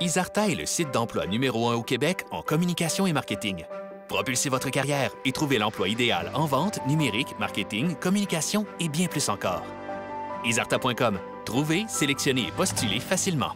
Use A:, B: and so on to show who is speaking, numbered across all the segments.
A: Isarta est le site d'emploi numéro 1 au Québec en communication et marketing. Propulsez votre carrière et trouvez l'emploi idéal en vente, numérique, marketing, communication et bien plus encore. Isarta.com. Trouvez, sélectionnez et postulez facilement.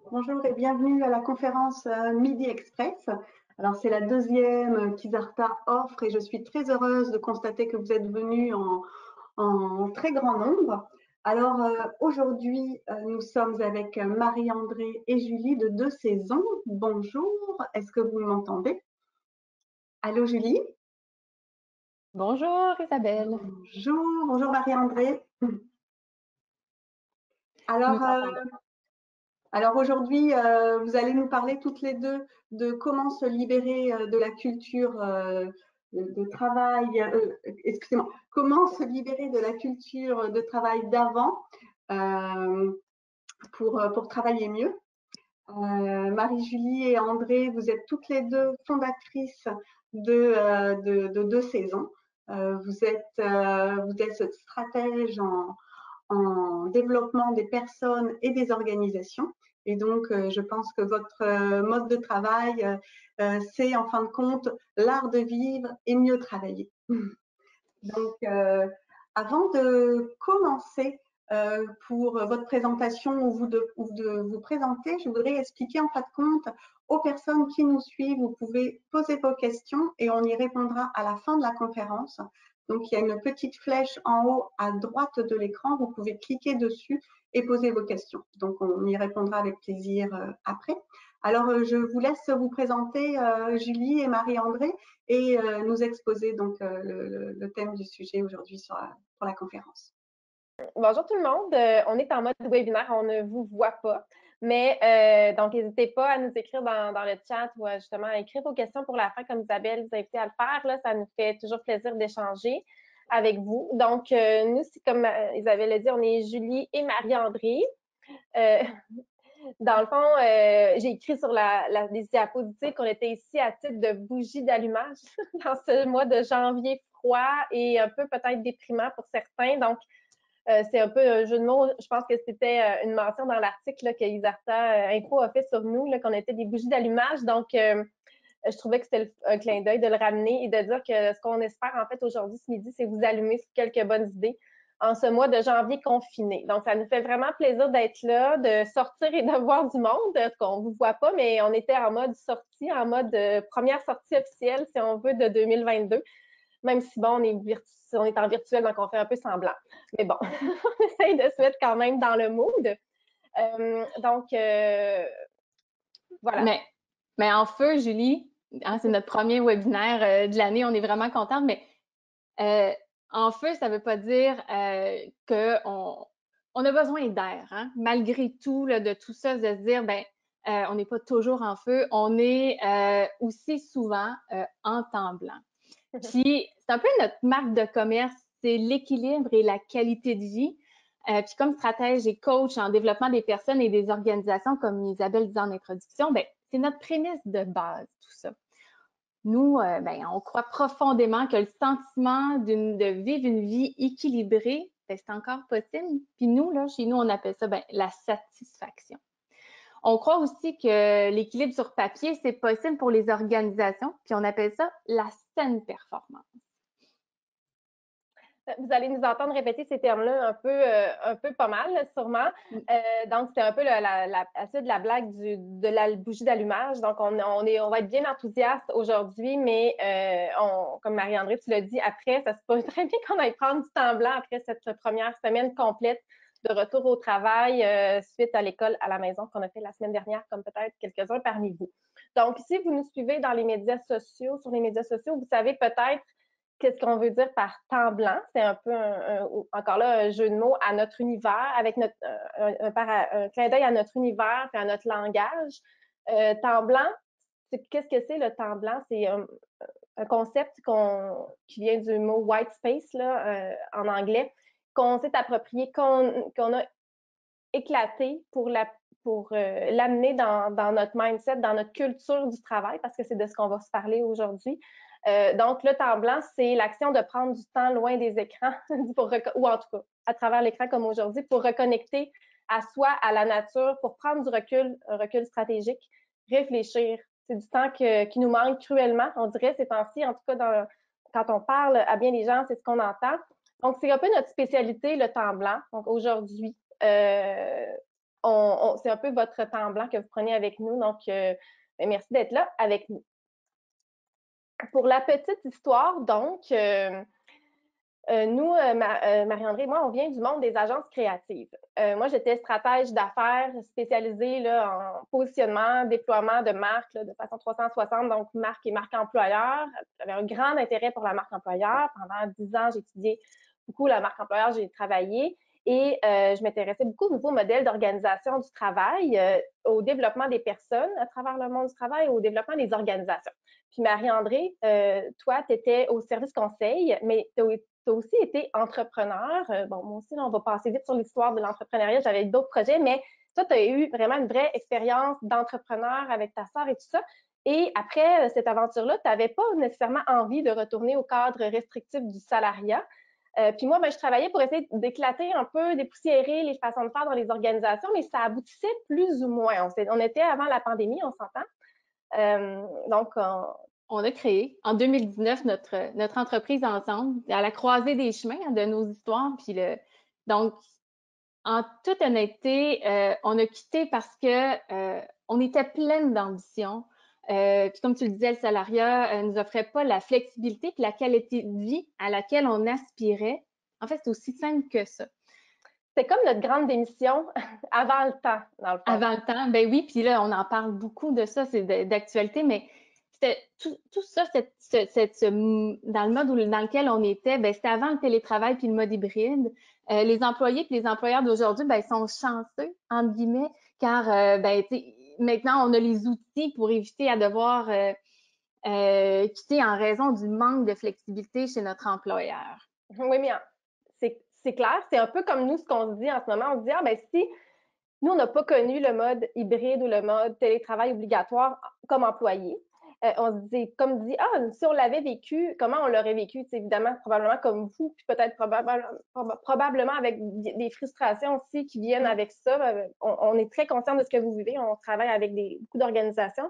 B: Bonjour et bienvenue à la conférence Midi Express. Alors c'est la deuxième qu'Isarta offre et je suis très heureuse de constater que vous êtes venus en très grand nombre. Alors aujourd'hui nous sommes avec Marie-André et Julie de Deux Saisons. Bonjour, est-ce que vous m'entendez? Allô Julie?
C: Bonjour Isabelle.
B: Bonjour Marie-André. Alors aujourd'hui, vous allez nous parler toutes les deux de comment se libérer de la culture de travail, excusez-moi, comment se libérer de la culture de travail d'avant pour travailler mieux. Marie-Julie et André, vous êtes toutes les deux fondatrices de Deux Saisons. Vous êtes stratège en développement des personnes et des organisations. Et donc, je pense que votre mode de travail, c'est en fin de compte l'art de vivre et mieux travailler. Donc, avant de commencer pour votre présentation ou de vous présenter, je voudrais expliquer en fin de compte aux personnes qui nous suivent, vous pouvez poser vos questions et on y répondra à la fin de la conférence. Donc, il y a une petite flèche en haut à droite de l'écran. Vous pouvez cliquer dessus et poser vos questions. Donc, on y répondra avec plaisir après. Alors, je vous laisse vous présenter Julie et Marie-André et nous exposer donc le thème du sujet aujourd'hui pour la conférence.
C: Bonjour tout le monde. On est en mode webinaire, on ne vous voit pas. Mais donc, n'hésitez pas à nous écrire dans le chat ou justement à écrire vos questions pour la fin, comme Isabelle vous a invité à le faire. Là, ça nous fait toujours plaisir d'échanger avec vous. Donc, nous, comme Isabelle l'a dit, on est Julie et Marie-André. Dans le fond, j'ai écrit sur les diapositives qu'on était ici à titre de bougie d'allumage dans ce mois de janvier froid et un peu peut-être déprimant pour certains. Donc, c'est un peu un jeu de mots. Je pense que c'était une mention dans l'article que Isarta Info a fait sur nous, qu'on était des bougies d'allumage. Donc, je trouvais que c'était un clin d'œil de le ramener et de dire que ce qu'on espère en fait aujourd'hui, ce midi, c'est vous allumer sur quelques bonnes idées en ce mois de janvier confiné. Donc, ça nous fait vraiment plaisir d'être là, de sortir et de voir du monde. On ne vous voit pas, mais on était en mode sortie, en mode première sortie officielle, si on veut, de 2022. Même si, bon, on est en virtuel, donc on fait un peu semblant. Mais bon, on essaye de se mettre quand même dans le mood. Voilà.
D: Mais en feu, Julie, hein, c'est notre premier webinaire de l'année. On est vraiment contente, mais en feu, ça ne veut pas dire qu'on a besoin d'air. Hein? Malgré tout, là, de tout ça, de se dire, on n'est pas toujours en feu. On est aussi souvent en temps blanc. Puis, c'est un peu notre marque de commerce, c'est l'équilibre et la qualité de vie. Puis comme stratège et coach en développement des personnes et des organisations, comme Isabelle disait en introduction, c'est notre prémisse de base, tout ça. Nous, on croit profondément que le sentiment de vivre une vie équilibrée, c'est encore possible. Puis nous, là, chez nous, on appelle ça la satisfaction. On croit aussi que l'équilibre sur papier, c'est possible pour les organisations, puis on appelle ça la saine performance.
C: Vous allez nous entendre répéter ces termes-là un peu pas mal, sûrement. Donc, c'est un peu la blague de la bougie d'allumage. Donc, on va être bien enthousiaste aujourd'hui, mais comme Marie-André, tu l'as dit, après, ça se peut très bien qu'on aille prendre du temps blanc après cette première semaine complète de retour au travail suite à l'école à la maison qu'on a fait la semaine dernière, comme peut-être quelques-uns parmi vous. Donc, si vous nous suivez dans les médias sociaux, sur les médias sociaux, vous savez peut-être qu'est-ce qu'on veut dire par temps blanc. C'est un peu, encore là, un jeu de mots à notre univers, avec un clin d'œil à notre univers et à notre langage. Temps blanc, qu'est-ce que c'est le temps blanc? C'est un concept qui vient du mot white space là, en anglais, qu'on s'est approprié, qu'on a éclaté pour l'amener dans notre mindset, dans notre culture du travail, parce que c'est de ce qu'on va se parler aujourd'hui. Donc, le temps blanc, c'est l'action de prendre du temps loin des écrans, ou en tout cas, à travers l'écran comme aujourd'hui, pour reconnecter à soi, à la nature, pour prendre du recul, un recul stratégique, réfléchir. C'est du temps qui nous manque cruellement, on dirait, ces temps-ci, en tout cas, quand on parle à bien des gens, c'est ce qu'on entend. Donc, c'est un peu notre spécialité, le temps blanc. Donc, aujourd'hui, c'est un peu votre temps blanc que vous prenez avec nous. Donc, merci d'être là avec nous. Pour la petite histoire, donc, nous, Marie-André et moi, on vient du monde des agences créatives. Moi, j'étais stratège d'affaires spécialisée là, en positionnement, déploiement de marques là, de façon 360, donc marque et marque employeur. J'avais un grand intérêt pour la marque employeur. Pendant 10 ans, j'ai étudié beaucoup la marque employeur, j'ai travaillé et je m'intéressais beaucoup au nouveau modèle d'organisation du travail, au développement des personnes à travers le monde du travail, au développement des organisations. Puis Marie-André, toi, tu étais au service conseil, mais tu as aussi été entrepreneur. Bon, moi aussi, là, on va passer vite sur l'histoire de l'entrepreneuriat. J'avais d'autres projets, mais toi, tu as eu vraiment une vraie expérience d'entrepreneur avec ta sœur et tout ça. Et après cette aventure-là, tu n'avais pas nécessairement envie de retourner au cadre restrictif du salariat. Puis moi, ben, je travaillais pour essayer d'éclater un peu, dépoussiérer les façons de faire dans les organisations, mais ça aboutissait plus ou moins. On était avant la pandémie, on s'entend. Donc,
D: on a créé en 2019 notre entreprise ensemble, à la croisée des chemins de nos histoires. Puis donc, en toute honnêteté, on a quitté parce que on était pleine d'ambition. Puis comme tu le disais, le salariat nous offrait pas la flexibilité et la qualité de vie à laquelle on aspirait. En fait, c'est aussi simple que ça.
C: C'est comme notre grande démission avant le temps, dans le fond.
D: Avant le temps, ben oui, puis là, on en parle beaucoup de ça, c'est d'actualité, mais c'était tout ça, dans le mode dans lequel on était, ben, c'était avant le télétravail puis le mode hybride. Les employés puis les employeurs d'aujourd'hui, ben, sont chanceux, entre guillemets, car ben, maintenant, on a les outils pour éviter à devoir quitter en raison du manque de flexibilité chez notre employeur.
C: Oui, mais c'est clair. C'est un peu comme nous, ce qu'on se dit en ce moment. On se dit, ah, ben si nous, on n'a pas connu le mode hybride ou le mode télétravail obligatoire comme employé, on se dit, comme dit, ah, si on l'avait vécu, comment on l'aurait vécu? T'sais, évidemment, probablement comme vous, puis peut-être probablement avec des frustrations aussi qui viennent avec ça. On est très conscient de ce que vous vivez. On travaille avec beaucoup d'organisations.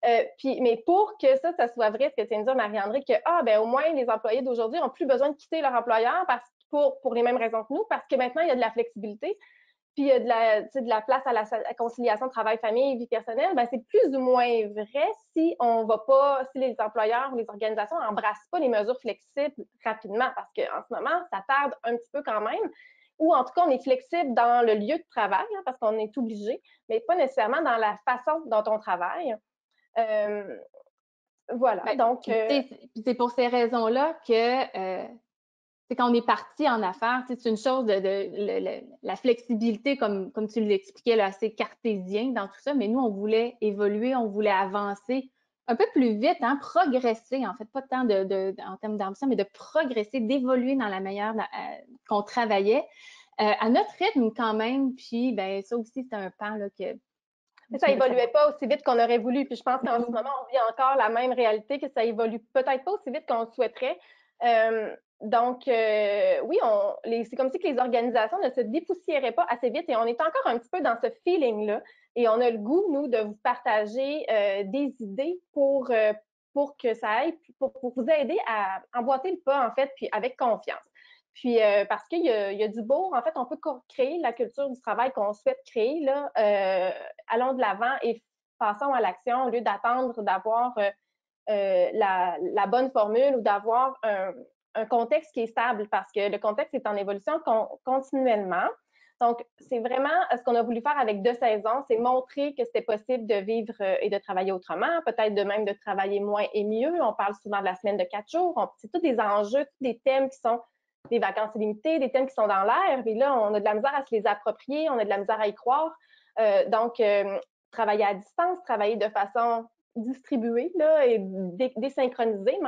C: Mais pour que ça soit vrai, ce que tu viens de dire, Marie-André, que ben, au moins les employés d'aujourd'hui n'ont plus besoin de quitter leur employeur pour les mêmes raisons que nous, parce que maintenant, il y a de la flexibilité, puis il y a de la place à la conciliation travail-famille, vie personnelle, ben, c'est plus ou moins vrai si les employeurs ou les organisations n'embrassent pas les mesures flexibles rapidement, parce qu'en ce moment, ça tarde un petit peu quand même. Ou en tout cas, on est flexible dans le lieu de travail, hein, parce qu'on est obligé, mais pas nécessairement dans la façon dont on travaille. Voilà,
D: ben,
C: donc...
D: c'est pour ces raisons-là que c'est quand on est parti en affaires, c'est une chose la flexibilité, comme tu l'expliquais, là, assez cartésien dans tout ça, mais nous, on voulait évoluer, on voulait avancer un peu plus vite, hein, progresser, en fait, pas tant en termes d'ambition, mais de progresser, d'évoluer dans la manière qu'on travaillait, à notre rythme quand même, puis ben ça aussi, c'est un pan là, que...
C: Ça évoluait pas aussi vite qu'on aurait voulu. Puis je pense qu'en ce moment, on vit encore la même réalité, que ça évolue peut-être pas aussi vite qu'on le souhaiterait. Donc, oui, c'est comme si que les organisations ne se dépoussiéraient pas assez vite et on est encore un petit peu dans ce feeling-là. Et on a le goût, nous, de vous partager des idées pour que ça aille, pour vous aider à emboîter le pas, en fait, puis avec confiance. Puis, parce qu'il y a du beau, en fait, on peut créer la culture du travail qu'on souhaite créer, là. Allons de l'avant et passons à l'action au lieu d'attendre d'avoir la bonne formule ou d'avoir un contexte qui est stable, parce que le contexte est en évolution continuellement. Donc, c'est vraiment ce qu'on a voulu faire avec 2 saisons, c'est montrer que c'était possible de vivre et de travailler autrement, peut-être de même de travailler moins et mieux. On parle souvent de la semaine de 4 jours. C'est tous des enjeux, tous des thèmes qui sont des vacances illimitées, des thèmes qui sont dans l'air. Et là, on a de la misère à se les approprier, on a de la misère à y croire. Donc, travailler à distance, travailler de façon distribuée là, et désynchronisée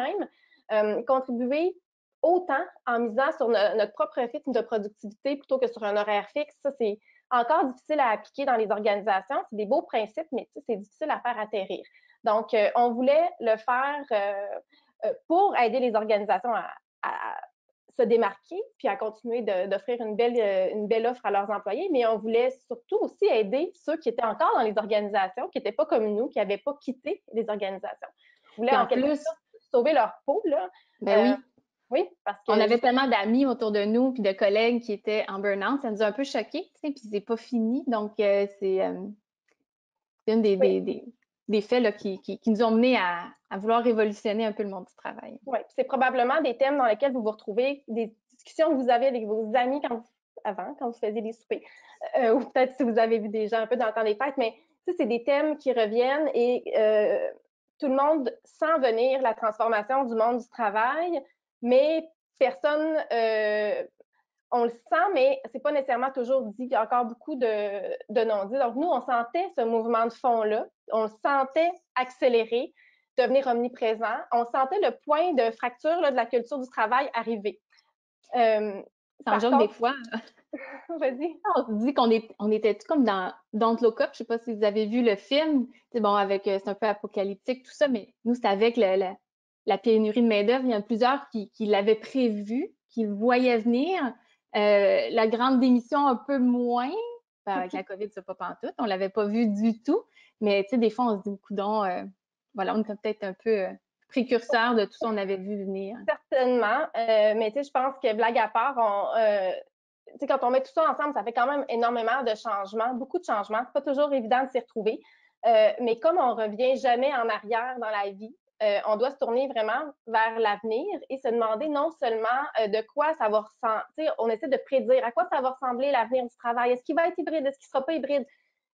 C: même, contribuer autant en misant sur notre propre rythme de productivité plutôt que sur un horaire fixe. Ça, c'est encore difficile à appliquer dans les organisations. C'est des beaux principes, mais c'est difficile à faire atterrir. Donc, on voulait le faire pour aider les organisations à se démarquer puis à continuer d'offrir une belle offre à leurs employés, mais on voulait surtout aussi aider ceux qui étaient encore dans les organisations, qui n'étaient pas comme nous, qui n'avaient pas quitté les organisations. On voulait en quelque sorte sauver leur peau, là.
D: Ben oui.
C: Oui, parce que...
D: On avait tellement d'amis autour de nous puis de collègues qui étaient en burn-out, ça nous a un peu choqués, tu sais, puis c'est pas fini. Donc, c'est une des faits là, qui nous ont menés à vouloir révolutionner un peu le monde du travail.
C: Oui, c'est probablement des thèmes dans lesquels vous vous retrouvez, des discussions que vous avez avec vos amis quand vous faisiez des soupers, ou peut-être si vous avez vu des gens un peu dans le temps des fêtes, mais c'est des thèmes qui reviennent et tout le monde sent venir la transformation du monde du travail, mais personne, on le sent, mais c'est pas nécessairement toujours dit. Il y a encore beaucoup de non-dits. Donc, nous, on sentait ce mouvement de fond-là, on le sentait accélérer, devenir omniprésent. On sentait le point de fracture là, de la culture du travail arriver.
D: Sans joke, des fois,
C: vas-y.
D: On se dit qu'on était comme dans Don't Look Up. Je sais pas si vous avez vu le film. C'est bon, c'est un peu apocalyptique, tout ça, mais nous, c'est avec la pénurie de main-d'œuvre. Il y en a plusieurs qui l'avaient prévu, qui le voyaient venir. La grande démission, un peu moins. Avec la COVID, c'est pas pantoute. On l'avait pas vu du tout. Mais tu sais, des fois, on se dit, coudonc, voilà, on était peut-être un peu précurseur de tout ça qu'on avait vu venir.
C: Certainement. Mais tu sais, je pense que blague à part, quand on met tout ça ensemble, ça fait quand même énormément de changements, beaucoup de changements. C'est pas toujours évident de s'y retrouver. Mais comme on revient jamais en arrière dans la vie, on doit se tourner vraiment vers l'avenir et se demander non seulement de quoi ça va ressembler, on essaie de prédire à quoi ça va ressembler l'avenir du travail. Est-ce qu'il va être hybride? Est-ce qu'il sera pas hybride?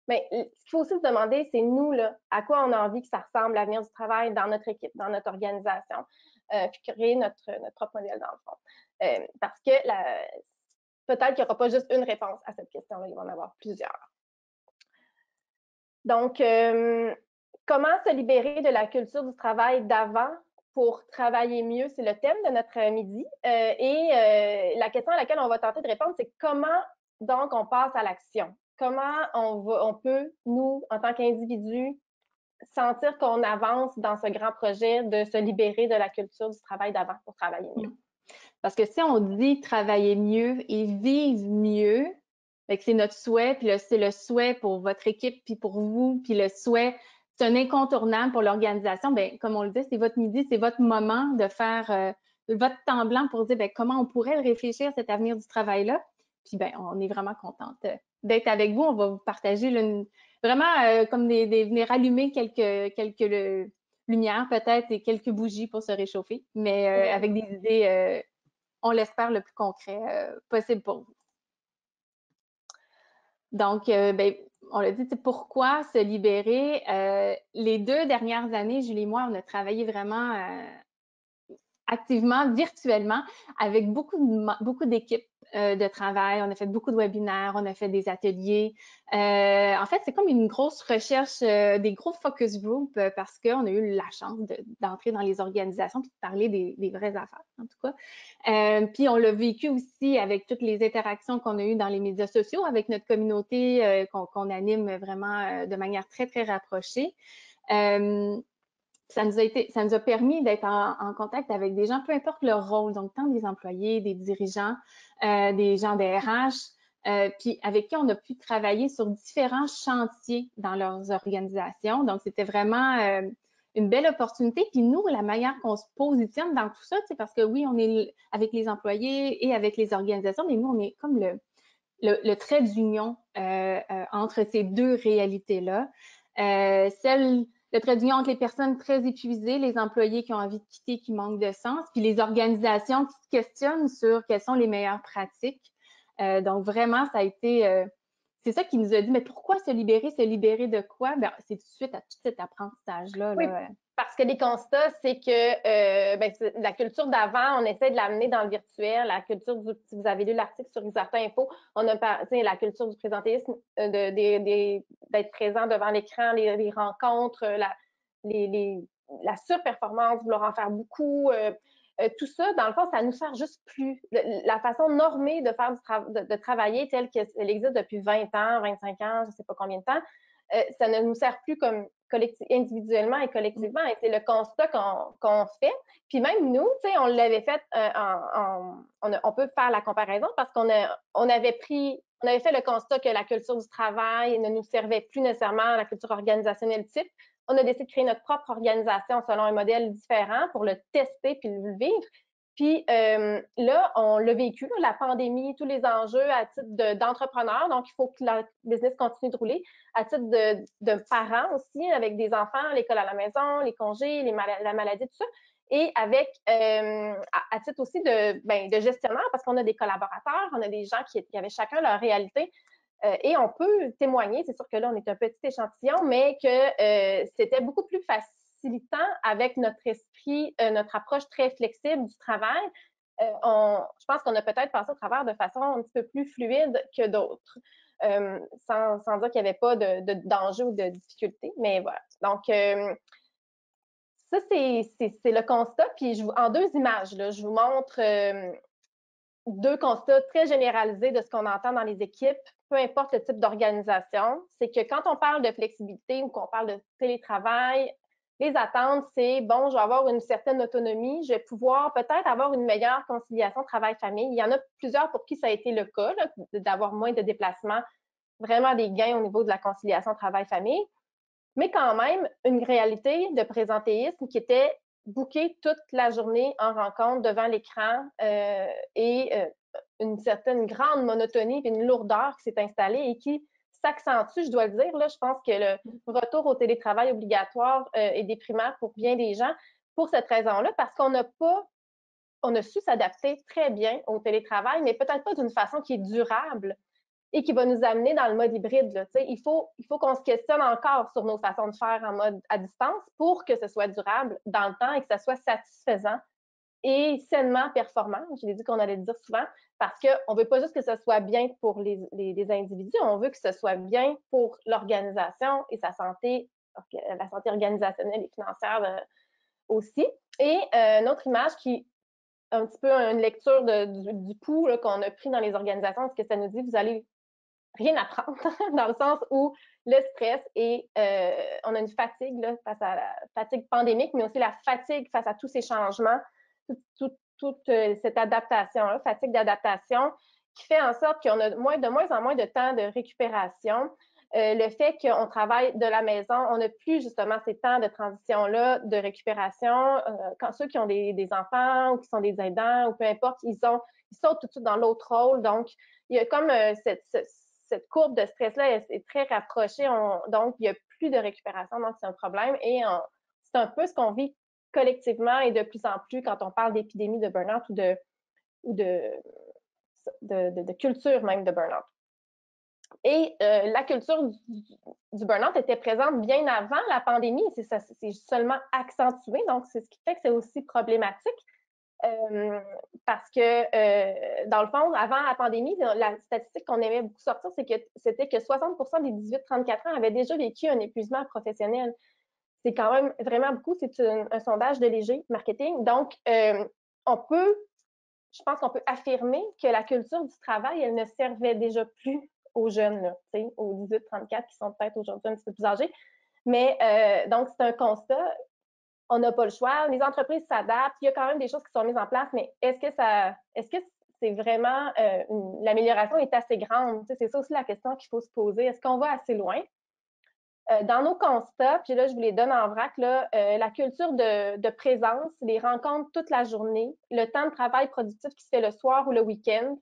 C: Mais ce qu'il faut aussi se demander, c'est nous, là, à quoi on a envie que ça ressemble l'avenir du travail dans notre équipe, dans notre organisation, puis créer notre propre modèle dans le fond. Parce que peut-être qu'il n'y aura pas juste une réponse à cette question-là, il va en avoir plusieurs. Donc, comment se libérer de la culture du travail d'avant pour travailler mieux? C'est le thème de notre midi. Et la question à laquelle on va tenter de répondre, c'est comment donc on passe à l'action? Comment on peut, nous, en tant qu'individus, sentir qu'on avance dans ce grand projet de se libérer de la culture du travail d'avant pour travailler mieux?
D: Parce que si on dit travailler mieux et vivre mieux, c'est notre souhait, puis c'est le souhait pour votre équipe, puis pour vous, puis le souhait, c'est un incontournable pour l'organisation. Bien, comme on le dit, c'est votre midi, c'est votre moment de faire votre temps blanc pour dire bien, comment on pourrait réfléchir à cet avenir du travail-là. Puis bien, on est vraiment contente d'être avec vous. On va vous partager vraiment comme venir allumer quelques lumières peut-être et quelques bougies pour se réchauffer, mais avec des idées, on l'espère, le plus concret possible pour vous. Donc, on l'a dit, pourquoi se libérer? Les 2 dernières années, Julie et moi, on a travaillé vraiment activement, virtuellement, avec beaucoup d'équipes de travail. On a fait beaucoup de webinaires, on a fait des ateliers. En fait, c'est comme une grosse recherche, des gros focus group parce qu'on a eu la chance d'entrer dans les organisations et de parler des vraies affaires, en tout cas. Puis on l'a vécu aussi avec toutes les interactions qu'on a eues dans les médias sociaux, avec notre communauté qu'on anime vraiment de manière très, très rapprochée. Ça nous a permis d'être en contact avec des gens, peu importe leur rôle, donc tant des employés, des dirigeants, des gens des RH, puis avec qui on a pu travailler sur différents chantiers dans leurs organisations. Donc, c'était vraiment une belle opportunité. Puis nous, la manière qu'on se positionne dans tout ça, parce que oui, on est avec les employés et avec les organisations, mais nous, on est comme le trait d'union entre ces 2 réalités-là. Le trait d'union entre les personnes très épuisées, les employés qui ont envie de quitter, qui manquent de sens, puis les organisations qui se questionnent sur quelles sont les meilleures pratiques Donc, vraiment, ça a été... c'est ça qui nous a dit, mais pourquoi se libérer? Se libérer de quoi? Ben, c'est tout de suite à tout cet apprentissage-là.
C: Oui,
D: Là.
C: parce que les constats, c'est que la culture d'avant, on essaie de l'amener dans le virtuel. La culture si vous avez lu l'article sur Isarta Info, on a parlé la culture du présentéisme, d'être présent devant l'écran, les rencontres, la surperformance, vouloir en faire beaucoup. Tout ça, dans le fond, ça nous sert juste plus. La façon normée de faire de travailler telle qu'elle existe depuis 20 ans, 25 ans, je ne sais pas combien de temps, ça ne nous sert plus comme individuellement et collectivement. Et c'est le constat qu'on fait. Puis même nous, on l'avait fait, on peut faire la comparaison parce on avait fait le constat que la culture du travail ne nous servait plus nécessairement, la culture organisationnelle type. On a décidé de créer notre propre organisation selon un modèle différent pour le tester puis le vivre. Puis là, on l'a vécu, là, la pandémie, tous les enjeux à titre d'entrepreneur. Donc, il faut que la business continue de rouler. À titre de parents aussi, avec des enfants, l'école à la maison, les congés, la maladie, tout ça. Et avec, à titre aussi de gestionnaire, parce qu'on a des collaborateurs, on a des gens qui avaient chacun leur réalité. Et on peut témoigner, c'est sûr que là, on est un petit échantillon, mais que c'était beaucoup plus facilitant avec notre esprit, notre approche très flexible du travail. Je pense qu'on a peut-être passé au travers de façon un petit peu plus fluide que d'autres, sans dire qu'il n'y avait pas d'enjeu ou de difficulté, mais voilà. Donc, ça, c'est le constat. Puis, en 2 images, là, je vous montre 2 constats très généralisés de ce qu'on entend dans les équipes, peu importe le type d'organisation. C'est que quand on parle de flexibilité ou qu'on parle de télétravail, les attentes, c'est bon, je vais avoir une certaine autonomie, je vais pouvoir peut-être avoir une meilleure conciliation travail-famille. Il y en a plusieurs pour qui ça a été le cas, d'avoir moins de déplacements, vraiment des gains au niveau de la conciliation travail-famille. Mais quand même, une réalité de présentéisme qui était booké toute la journée en rencontre devant l'écran et une certaine grande monotonie et une lourdeur qui s'est installée et qui s'accentue, je dois le dire. Là, je pense que le retour au télétravail obligatoire est déprimant pour bien des gens pour cette raison-là, parce qu'on a su s'adapter très bien au télétravail, mais peut-être pas d'une façon qui est durable et qui va nous amener dans le mode hybride. Là, il faut qu'on se questionne encore sur nos façons de faire en mode à distance pour que ce soit durable dans le temps et que ce soit satisfaisant et sainement performant. Je l'ai dit qu'on allait le dire souvent, parce qu'on ne veut pas juste que ce soit bien pour les individus, on veut que ce soit bien pour l'organisation et la santé organisationnelle et financière aussi. Et une autre image qui un petit peu une lecture du pouls qu'on a pris dans les organisations, ce que ça nous dit, vous allez rien apprendre, dans le sens où le stress et on a une fatigue là, face à la fatigue pandémique, mais aussi la fatigue face à tous ces changements, toute cette adaptation-là, fatigue d'adaptation, qui fait en sorte qu'on a de moins en moins de temps de récupération. Le fait qu'on travaille de la maison, on n'a plus justement ces temps de transition-là, de récupération. Quand ceux qui ont des enfants ou qui sont des aidants ou peu importe, ils sautent tout de suite dans l'autre rôle. Donc, il y a comme cette courbe de stress-là est très rapprochée. Donc, il n'y a plus de récupération, donc c'est un problème. Et c'est un peu ce qu'on vit collectivement et de plus en plus quand on parle d'épidémie de burn-out ou de culture même de burn-out. Et la culture du burn-out était présente bien avant la pandémie. C'est seulement accentué, donc c'est ce qui fait que c'est aussi problématique. Parce que, dans le fond, avant la pandémie, la statistique qu'on aimait beaucoup sortir, c'était que 60% des 18-34 ans avaient déjà vécu un épuisement professionnel. C'est quand même vraiment beaucoup. C'est un sondage de Léger Marketing. Donc, je pense qu'on peut affirmer que la culture du travail, elle ne servait déjà plus aux jeunes, là, aux 18-34 qui sont peut-être aujourd'hui un petit peu plus âgés. Mais donc, c'est un constat. On n'a pas le choix. Les entreprises s'adaptent. Il y a quand même des choses qui sont mises en place, mais est-ce que c'est vraiment l'amélioration est assez grande? C'est ça aussi la question qu'il faut se poser. Est-ce qu'on va assez loin? Dans nos constats, puis là, je vous les donne en vrac, là, la culture de présence, les rencontres toute la journée, le temps de travail productif qui se fait le soir ou le week-end,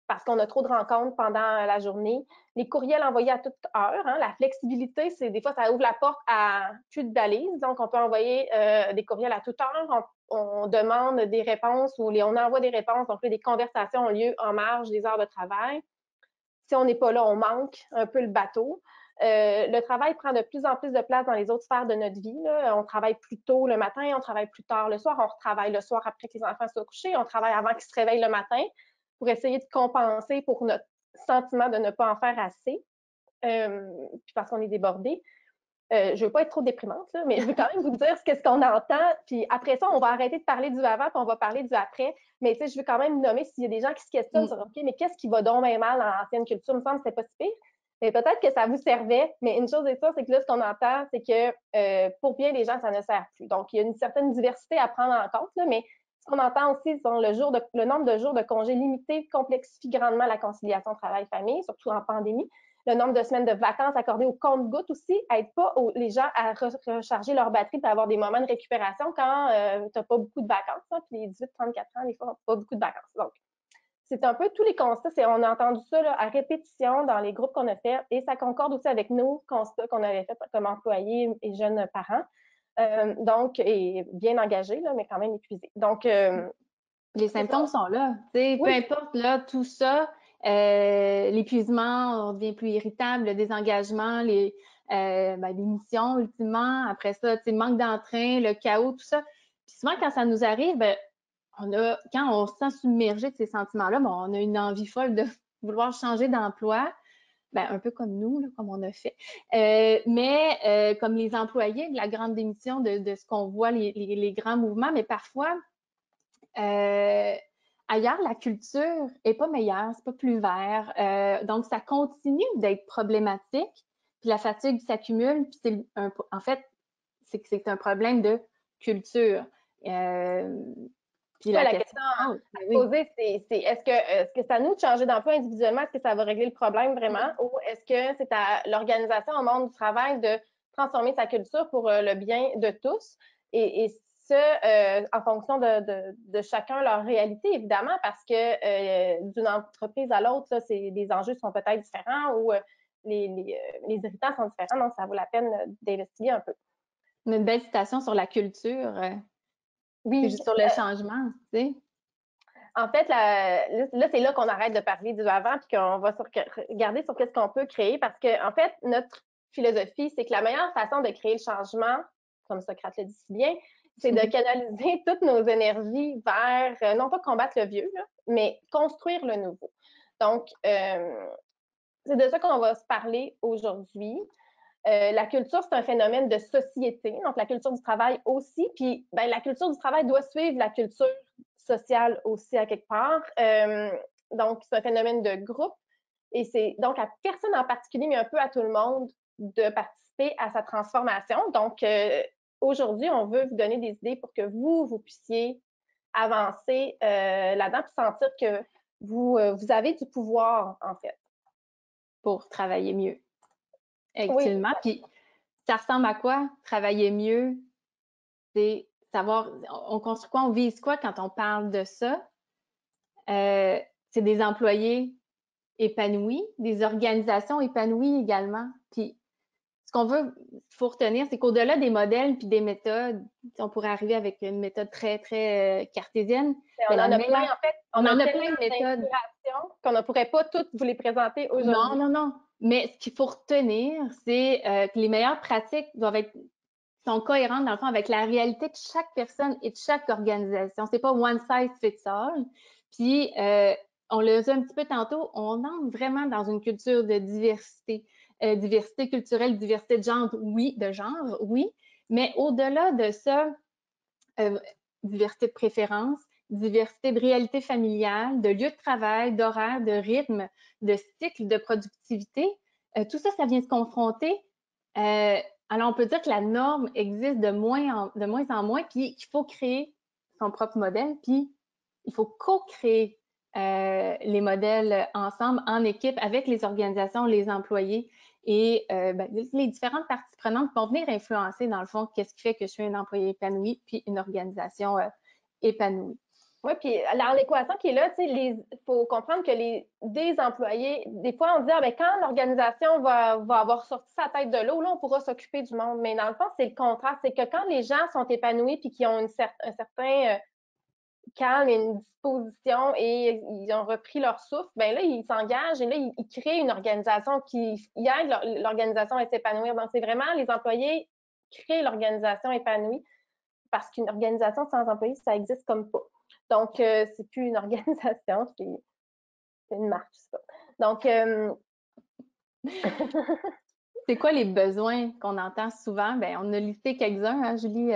C: parce qu'on a trop de rencontres pendant la journée. Les courriels envoyés à toute heure, hein, la flexibilité, c'est des fois, ça ouvre la porte à plus de balises. Donc, on peut envoyer des courriels à toute heure. On demande des réponses ou on envoie des réponses. Donc, des conversations ont lieu en marge des heures de travail. Si on n'est pas là, on manque un peu le bateau. Le travail prend de plus en plus de place dans les autres sphères de notre vie. Là. On travaille plus tôt le matin, on travaille plus tard le soir, on retravaille le soir après que les enfants soient couchés, on travaille avant qu'ils se réveillent le matin pour essayer de compenser pour notre sentiment de ne pas en faire assez, puis parce qu'on est débordé. Je ne veux pas être trop déprimante, là, mais je veux quand même vous dire ce qu'on entend. Puis après ça, on va arrêter de parler du avant, puis on va parler du après. Mais tu sais, je veux quand même nommer s'il y a des gens qui se questionnent sur OK, mais qu'est-ce qui va donc bien mal dans l'ancienne culture? Il me semble que c'était pas si pire. Mais peut-être que ça vous servait, mais une chose est sûre, c'est que là, ce qu'on entend, c'est que pour bien des gens, ça ne sert plus. Donc, il y a une certaine diversité à prendre en compte, là, mais ce qu'on entend aussi, c'est le nombre de jours de congés limités complexifie grandement la conciliation travail-famille, surtout en pandémie. Le nombre de semaines de vacances accordées au compte-gouttes aussi aide pas les gens à recharger leur batterie pour avoir des moments de récupération quand tu n'as pas beaucoup de vacances. Hein, puis les 18-34 ans, des fois, n'ont pas beaucoup de vacances. Donc, c'est un peu tous les constats. On a entendu ça là, à répétition dans les groupes qu'on a fait et ça concorde aussi avec nos constats qu'on avait fait comme employés et jeunes parents. Donc, et bien engagés, là, mais quand même épuisés. Donc,
D: les symptômes sont là. Oui. Peu importe là, tout ça, l'épuisement, on devient plus irritable, le désengagement, l'émission ultimement, après ça, le manque d'entrain, le chaos, tout ça. Puis souvent, quand ça nous arrive, quand on se sent submergé de ces sentiments-là, on a une envie folle de vouloir changer d'emploi. Un peu comme nous, là, comme on a fait. Mais comme les employés de la grande démission, de ce qu'on voit, les grands mouvements, mais parfois, ailleurs, la culture est pas meilleure, c'est pas plus vert. Donc, ça continue d'être problématique. Puis la fatigue s'accumule. Puis en fait, c'est un problème de culture.
C: Puis la question à poser, c'est est-ce que c'est à nous de changer d'emploi individuellement? Est-ce que ça va régler le problème vraiment? Ou est-ce que c'est à l'organisation au monde du travail de transformer sa culture pour le bien de tous? Et en fonction de chacun leur réalité, évidemment, parce que d'une entreprise à l'autre, les enjeux sont peut-être différents ou les irritants sont différents, donc ça vaut la peine d'investiguer un peu.
D: Une belle citation sur la culture. Oui. Sur le changement, tu sais.
C: En fait, là, c'est là qu'on arrête de parler du avant puis qu'on va regarder sur qu'est-ce qu'on peut créer parce que, en fait, notre philosophie, c'est que la meilleure façon de créer le changement, comme Socrate le dit si bien, c'est de canaliser toutes nos énergies vers, non pas combattre le vieux, là, mais construire le nouveau. Donc, c'est de ça qu'on va se parler aujourd'hui. La culture, c'est un phénomène de société, donc la culture du travail aussi. Puis, la culture du travail doit suivre la culture sociale aussi à quelque part. Donc, c'est un phénomène de groupe et c'est donc à personne en particulier, mais un peu à tout le monde de participer à sa transformation. Donc, aujourd'hui, on veut vous donner des idées pour que vous puissiez avancer là-dedans et sentir que vous avez du pouvoir, en fait.
D: Pour travailler mieux. Effectivement. Oui. Puis, ça ressemble à quoi? Travailler mieux, c'est savoir, on construit quoi, on vise quoi quand on parle de ça? C'est des employés épanouis, des organisations épanouies également. Puis, ce qu'on veut, faut retenir, c'est qu'au-delà des modèles puis des méthodes, on pourrait arriver avec une méthode très, très cartésienne.
C: On en a plein, en fait. On a plein de méthodes qu'on ne pourrait pas toutes vous les présenter aujourd'hui.
D: Non. Mais ce qu'il faut retenir, c'est que les meilleures pratiques sont cohérentes, dans le fond, avec la réalité de chaque personne et de chaque organisation. C'est pas one size fits all. Puis, on l'a dit un petit peu tantôt, on entre vraiment dans une culture de diversité. Diversité culturelle, diversité de genre, oui. Mais au-delà de ça, diversité de préférences, diversité de réalité familiale, de lieu de travail, d'horaire, de rythme, de cycle, de productivité. Tout ça, ça vient se confronter. Alors, on peut dire que la norme existe de moins en moins, puis qu'il faut créer son propre modèle, puis il faut co-créer les modèles ensemble, en équipe, avec les organisations, les employés et les différentes parties prenantes vont venir influencer, dans le fond, qu'est-ce qui fait que je suis un employé épanoui puis une organisation épanouie.
C: Oui, puis alors l'équation qui est là, tu sais, il faut comprendre que des employés, des fois on dit, ah, ben, quand l'organisation va avoir sorti sa tête de l'eau, là, on pourra s'occuper du monde. Mais dans le fond, c'est le contraire. C'est que quand les gens sont épanouis puis qu'ils ont un certain calme et une disposition et ils ont repris leur souffle, ben là, ils s'engagent et là, ils créent une organisation qui aide l'organisation à s'épanouir. Donc, c'est vraiment les employés créent l'organisation épanouie parce qu'une organisation sans employés, ça existe comme pas. Donc, c'est plus une organisation, c'est une marque, je sais pas. Donc,
D: C'est quoi les besoins qu'on entend souvent? Ben, on a listé quelques-uns, hein, Julie?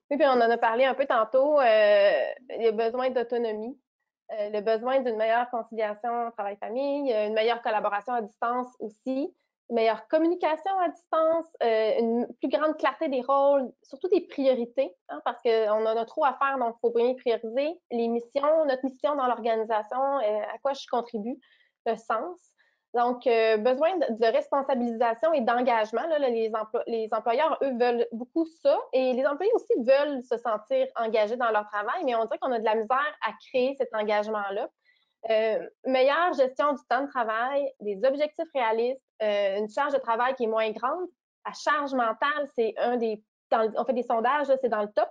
C: oui, puis on en a parlé un peu tantôt, le besoin d'autonomie, le besoin d'une meilleure conciliation travail-famille, une meilleure collaboration à distance aussi, une meilleure communication à distance, une plus grande clarté des rôles, surtout des priorités, hein, parce qu'on en a trop à faire, donc il faut bien prioriser les missions, notre mission dans l'organisation, à quoi je contribue, le sens. Donc, besoin de responsabilisation et d'engagement. Les employeurs, eux, veulent beaucoup ça. Et les employés aussi veulent se sentir engagés dans leur travail, mais on dirait qu'on a de la misère à créer cet engagement-là. Meilleure gestion du temps de travail, des objectifs réalistes, une charge de travail qui est moins grande. La charge mentale, c'est on fait des sondages, c'est dans le top.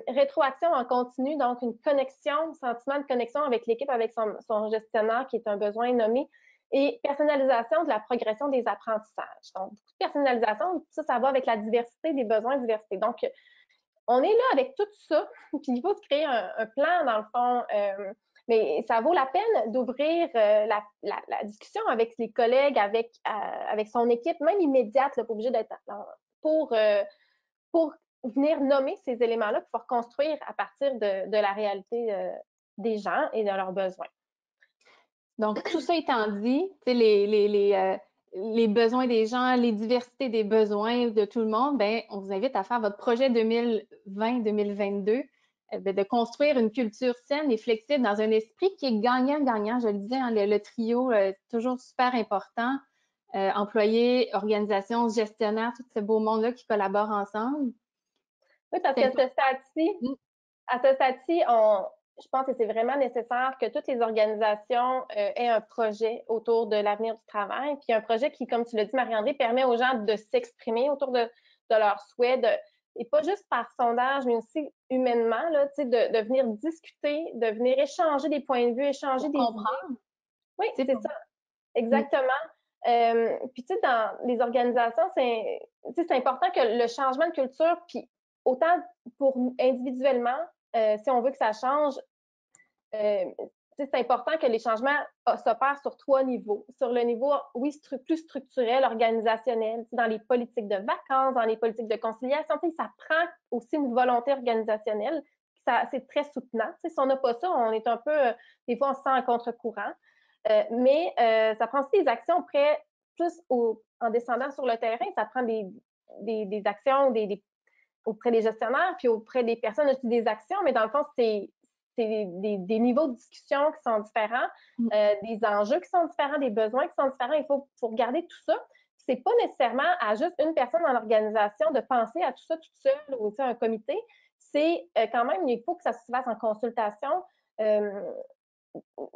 C: Rétroaction en continu, donc une connexion, sentiment de connexion avec l'équipe, avec son gestionnaire, qui est un besoin nommé. Et personnalisation de la progression des apprentissages. Donc, beaucoup de personnalisation, ça va avec la diversité des besoins, diversité. Donc, on est là avec tout ça, puis il faut se créer un plan, dans le fond, mais ça vaut la peine d'ouvrir la discussion avec les collègues, avec son équipe, même immédiate, là, pas obligé d'être pour venir nommer ces éléments-là, pour pouvoir construire à partir de la réalité des gens et de leurs besoins.
D: Donc, tout ça étant dit, les besoins des gens, les diversités des besoins de tout le monde, ben, on vous invite à faire votre projet 2020-2022, de construire une culture saine et flexible dans un esprit qui est gagnant-gagnant. Je le disais, hein, le trio, toujours super important. Employés, organisations, gestionnaires, tout ce beau monde-là qui collabore ensemble.
C: Oui, parce qu'à ce stade-ci, je pense que c'est vraiment nécessaire que toutes les organisations aient un projet autour de l'avenir du travail, puis un projet qui, comme tu l'as dit, Marie-André, permet aux gens de s'exprimer autour de leurs souhaits, et pas juste par sondage, mais aussi humainement, là, de venir discuter, de venir échanger des points de vue, échanger des idées. Oui, c'est ça, exactement. Puis, tu sais, dans les organisations, c'est important que le changement de culture, puis autant pour individuellement, si on veut que ça change, c'est important que les changements s'opèrent sur 3 niveaux. Sur le niveau, oui, plus structurel, organisationnel, dans les politiques de vacances, dans les politiques de conciliation, ça prend aussi une volonté organisationnelle. C'est très soutenant. Si on n'a pas ça, on est un peu, des fois, on se sent en contre-courant. Mais ça prend aussi des actions plus en descendant sur le terrain. Ça prend des actions auprès des gestionnaires, puis auprès des personnes aussi des actions, mais dans le fond, c'est des niveaux de discussion qui sont différents, des enjeux qui sont différents, des besoins qui sont différents. Il faut regarder tout ça. C'est pas nécessairement à juste une personne dans l'organisation de penser à tout ça toute seule ou un comité. C'est quand même, il faut que ça se fasse en consultation.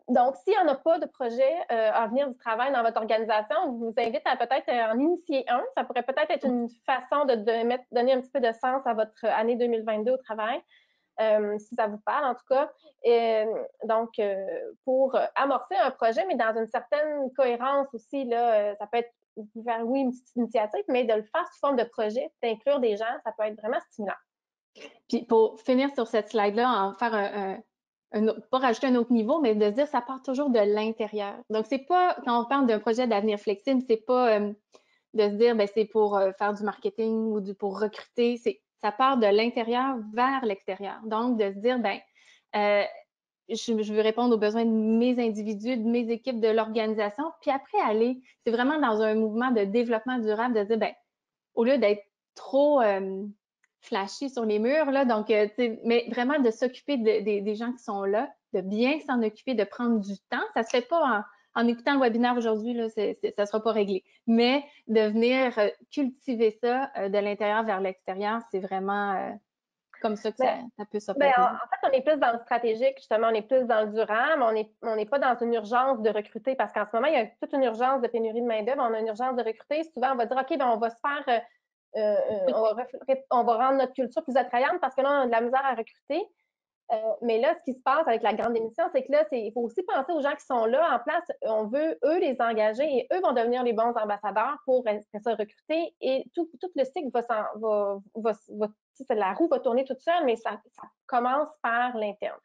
C: Donc, s'il n'y en a pas de projet à venir du travail dans votre organisation, je vous invite à peut-être en initier un. Ça pourrait peut-être être une façon de donner un petit peu de sens à votre année 2022 au travail, si ça vous parle en tout cas. Donc, pour amorcer un projet, mais dans une certaine cohérence aussi, là, ça peut être, vous pouvez faire, oui, une petite initiative, mais de le faire sous forme de projet, d'inclure des gens, ça peut être vraiment stimulant.
D: Puis, pour finir sur cette slide-là, en faire pas rajouter un autre niveau, mais de se dire ça part toujours de l'intérieur. Donc, c'est pas, quand on parle d'un projet d'avenir flexible, c'est pas de se dire ben, c'est pour faire du marketing ou pour recruter. Ça part de l'intérieur vers l'extérieur. Donc, de se dire ben je veux répondre aux besoins de mes individus, de mes équipes, de l'organisation, puis après aller, c'est vraiment dans un mouvement de développement durable, de se dire ben au lieu d'être trop flashy sur les murs, là, donc, mais vraiment de s'occuper des gens qui sont là, de bien s'en occuper, de prendre du temps. Ça se fait pas en écoutant le webinaire aujourd'hui, là, ça sera pas réglé. Mais de venir cultiver ça de l'intérieur vers l'extérieur, c'est vraiment comme ça que
C: Ben,
D: ça peut
C: ben,
D: s'opérer?
C: en fait, on est plus dans le stratégique, justement, on est plus dans le durable, on n'est pas dans une urgence de recruter parce qu'en ce moment, il y a toute une urgence de pénurie de main-d'œuvre, on a une urgence de recruter. Souvent, on va dire, OK, ben, on va se faire, on va rendre notre culture plus attrayante parce que là, on a de la misère à recruter. Mais là, ce qui se passe avec la grande démission, c'est que là, il faut aussi penser aux gens qui sont là en place. On veut, eux, les engager et eux vont devenir les bons ambassadeurs pour se recruter. Et tout le cycle la roue va tourner toute seule, mais ça commence par l'interne.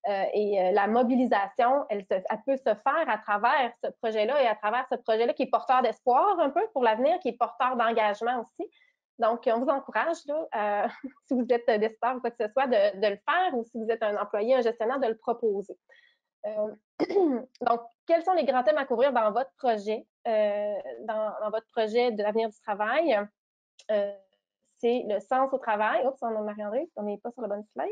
C: La mobilisation, elle peut se faire à travers ce projet-là et à travers ce projet-là qui est porteur d'espoir un peu pour l'avenir, qui est porteur d'engagement aussi. Donc, on vous encourage, là, si vous êtes décideur ou quoi que ce soit, de le faire ou si vous êtes un employé, un gestionnaire, de le proposer. Donc, quels sont les grands thèmes à couvrir dans votre projet, dans votre projet de l'avenir du travail? C'est le sens au travail. Oups, on a Marie-André, on n'est pas sur la bonne slide.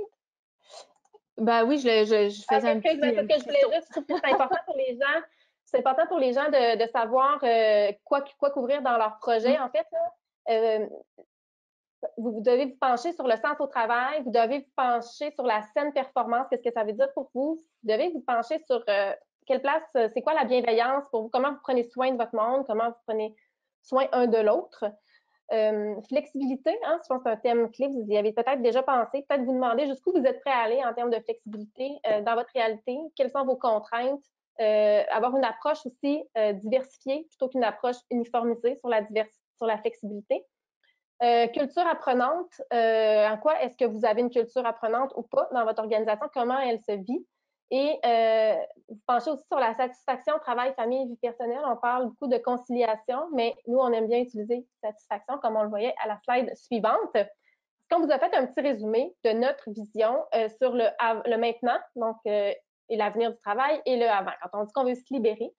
D: Ben oui, je faisais un petit.
C: Parce que je voulais juste, je trouve que c'est important pour les gens. C'est important pour les gens de savoir quoi couvrir dans leur projet. En fait, là, vous devez vous pencher sur le sens au travail, vous devez vous pencher sur la saine performance, qu'est-ce que ça veut dire pour vous. Vous devez vous pencher sur quelle place, c'est quoi la bienveillance pour vous, comment vous prenez soin de votre monde, comment vous prenez soin un de l'autre. Flexibilité, hein, je pense que c'est un thème clé, vous y avez peut-être déjà pensé, peut-être vous demander jusqu'où vous êtes prêt à aller en termes de flexibilité dans votre réalité, quelles sont vos contraintes, avoir une approche aussi diversifiée plutôt qu'une approche uniformisée sur la flexibilité. Culture apprenante, en quoi est-ce que vous avez une culture apprenante ou pas dans votre organisation, comment elle se vit. Et vous penchez aussi sur la satisfaction, travail, famille, vie personnelle. On parle beaucoup de conciliation, mais nous, on aime bien utiliser satisfaction, comme on le voyait à la slide suivante. Quand vous a fait un petit résumé de notre vision sur le maintenant, donc et l'avenir du travail, et le avant. Quand on dit qu'on veut se libérer,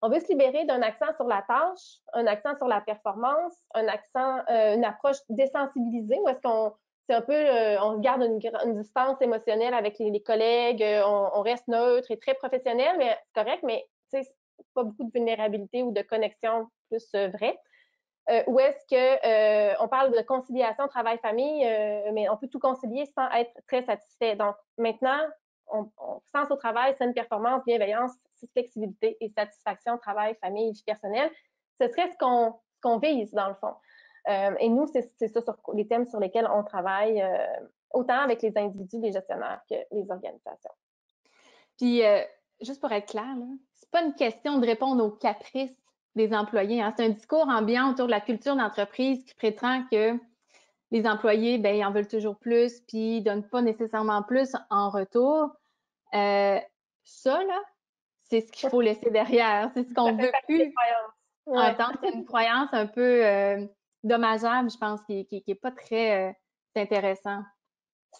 C: on veut se libérer d'un accent sur la tâche, un accent sur la performance, une approche désensibilisée, où est-ce qu'on c'est un peu, on garde une distance émotionnelle avec les collègues, on reste neutre et très professionnel, mais c'est correct, mais tu sais, pas beaucoup de vulnérabilité ou de connexion plus vraie. Où est-ce que on parle de conciliation travail-famille, mais on peut tout concilier sans être très satisfait. Donc maintenant, sens au travail, saine performance, bienveillance, flexibilité et satisfaction, travail, famille, vie personnelle, ce serait ce qu'on vise dans le fond. Et nous, c'est ça sur les thèmes sur lesquels on travaille, autant avec les individus, les gestionnaires que les organisations.
D: Puis, juste pour être clair, c'est pas une question de répondre aux caprices des employés. Hein. C'est un discours ambiant autour de la culture d'entreprise qui prétend que les employés, ben, ils en veulent toujours plus, puis ils donnent pas nécessairement plus en retour. Ça, là, c'est ce qu'il faut laisser derrière. C'est ce qu'on veut plus entendre. C'est une croyance un peu dommageable, je pense, qui est pas très intéressant.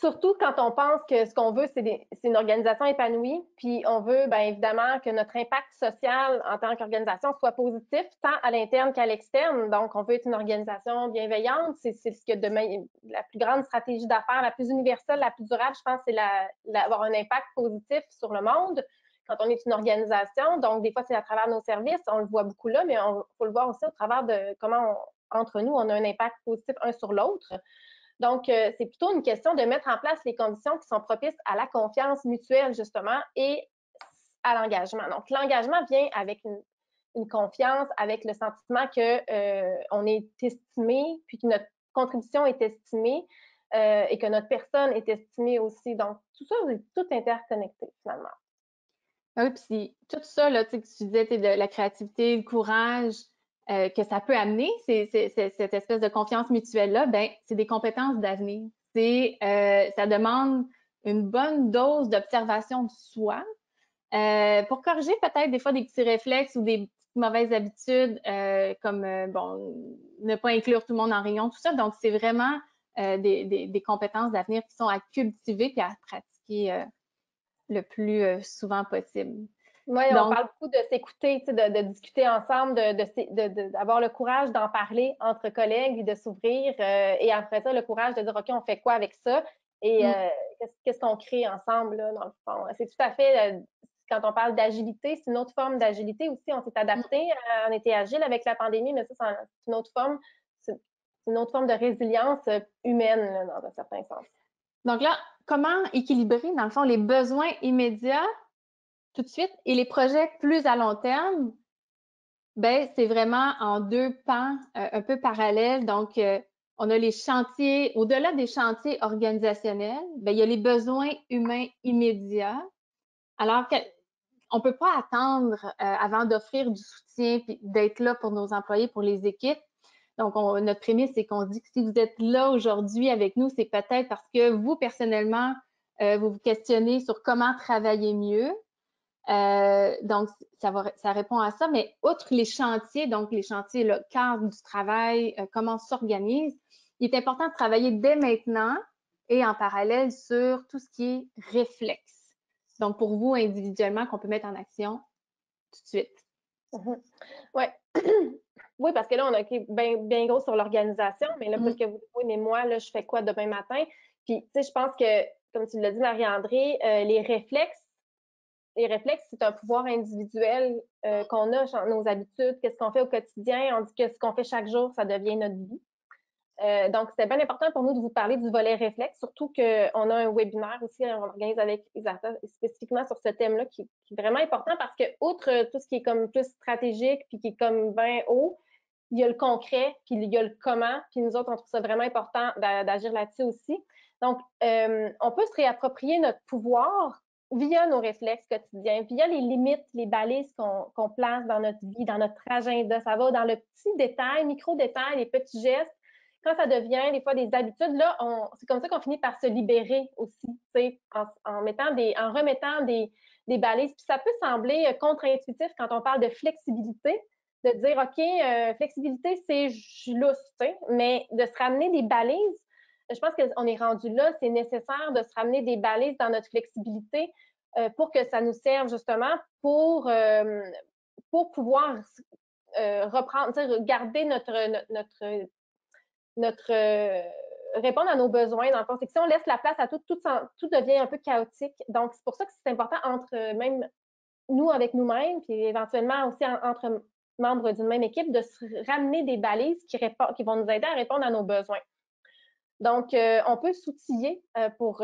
C: Surtout quand on pense que ce qu'on veut, c'est une organisation épanouie, puis on veut, bien évidemment, que notre impact social en tant qu'organisation soit positif, tant à l'interne qu'à l'externe. Donc, on veut être une organisation bienveillante. C'est ce que demain, la plus grande stratégie d'affaires, la plus universelle, la plus durable, je pense, c'est d'avoir un impact positif sur le monde quand on est une organisation. Donc, des fois, c'est à travers nos services, on le voit beaucoup là, mais il faut le voir aussi au travers de comment, entre nous, on a un impact positif un sur l'autre. Donc, c'est plutôt une question de mettre en place les conditions qui sont propices à la confiance mutuelle, justement, et à l'engagement. Donc, l'engagement vient avec une confiance, avec le sentiment qu'on est estimé, puis que notre contribution est estimée et que notre personne est estimée aussi. Donc, tout ça, c'est tout interconnecté, finalement.
D: Ah oui, puis tout ça, là, tu sais, que tu disais, de la créativité, le courage que ça peut amener, cette espèce de confiance mutuelle-là, ben, c'est des compétences d'avenir. Ça demande une bonne dose d'observation de soi pour corriger peut-être des fois des petits réflexes ou des petites mauvaises habitudes comme, bon, ne pas inclure tout le monde en réunion, tout ça. Donc, c'est vraiment des compétences d'avenir qui sont à cultiver et à pratiquer le plus souvent possible.
C: Oui, on parle beaucoup de s'écouter, de discuter ensemble, d'avoir le courage d'en parler entre collègues et de s'ouvrir. Et après ça, le courage de dire, OK, on fait quoi avec ça? Et qu'est-ce qu'on crée ensemble, là, dans le fond? C'est tout à fait, quand on parle d'agilité, c'est une autre forme d'agilité aussi. On s'est adapté, on était agile avec la pandémie, mais ça, c'est une autre forme. C'est une autre forme de résilience humaine, là, dans un certain sens.
D: Donc là, comment équilibrer, dans le fond, les besoins immédiats tout de suite et les projets plus à long terme? Ben, c'est vraiment en deux pans un peu parallèles. Donc, on a les chantiers, au-delà des chantiers organisationnels, ben, il y a les besoins humains immédiats. Alors qu'on ne peut pas attendre avant d'offrir du soutien puis d'être là pour nos employés, pour les équipes. Donc, notre prémisse, c'est qu'on dit que si vous êtes là aujourd'hui avec nous, c'est peut-être parce que vous, personnellement, vous vous questionnez sur comment travailler mieux. Donc, ça répond à ça. Mais outre les chantiers, donc les chantiers, le cadre du travail, comment on s'organise, il est important de travailler dès maintenant et en parallèle sur tout ce qui est réflexe. Donc, pour vous, individuellement, qu'on peut mettre en action tout de suite.
C: Oui. Oui, parce que là, on a été bien gros sur l'organisation, mais là, parce que vous, oui, mais moi, là, je fais quoi demain matin? Puis, tu sais, je pense que, comme tu l'as dit, Marie-André, les réflexes, c'est un pouvoir individuel qu'on a, nos habitudes, qu'est-ce qu'on fait au quotidien. On dit que ce qu'on fait chaque jour, ça devient notre vie. Donc, c'était bien important pour nous de vous parler du volet réflexe, surtout qu'on a un webinaire aussi, on organise avec Isarta spécifiquement sur ce thème-là qui est vraiment important parce que, outre tout ce qui est comme plus stratégique puis qui est comme bien haut, il y a le concret, puis il y a le comment, puis nous autres, on trouve ça vraiment important d'agir là-dessus aussi. Donc, on peut se réapproprier notre pouvoir via nos réflexes quotidiens, via les limites, les balises qu'on place dans notre vie, dans notre agenda. Ça va dans le petit détail, micro-détail, les petits gestes. Quand ça devient des fois des habitudes, là, c'est comme ça qu'on finit par se libérer aussi, en remettant des balises. Puis ça peut sembler contre-intuitif quand on parle de flexibilité, de dire, OK, flexibilité, c'est lousse, mais de se ramener des balises, je pense qu'on est rendu là, c'est nécessaire de se ramener des balises dans notre flexibilité pour que ça nous serve justement pour pouvoir reprendre, garder répondre à nos besoins. Dans le fond, c'est que si on laisse la place à tout devient un peu chaotique. Donc, c'est pour ça que c'est important entre même nous avec nous-mêmes, puis éventuellement aussi entre membres d'une même équipe, de se ramener des balises qui vont nous aider à répondre à nos besoins. Donc, on peut s'outiller pour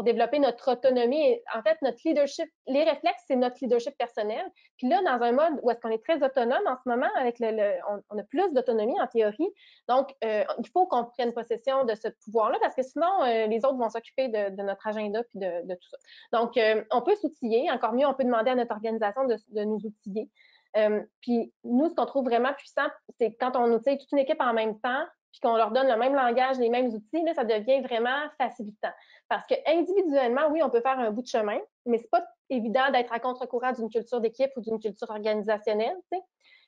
C: développer notre autonomie. Et, en fait, notre leadership, les réflexes, c'est notre leadership personnel. Puis là, dans un mode où est-ce qu'on est très autonome en ce moment, avec on a plus d'autonomie en théorie. Donc, il faut qu'on prenne possession de ce pouvoir-là parce que sinon, les autres vont s'occuper de notre agenda puis de tout ça. Donc, on peut s'outiller. Encore mieux, on peut demander à notre organisation de nous outiller. Puis nous, ce qu'on trouve vraiment puissant, c'est quand on outille toute une équipe en même temps, puis qu'on leur donne le même langage, les mêmes outils, là, ça devient vraiment facilitant. Parce que individuellement, oui, on peut faire un bout de chemin, mais c'est pas évident d'être à contre-courant d'une culture d'équipe ou d'une culture organisationnelle.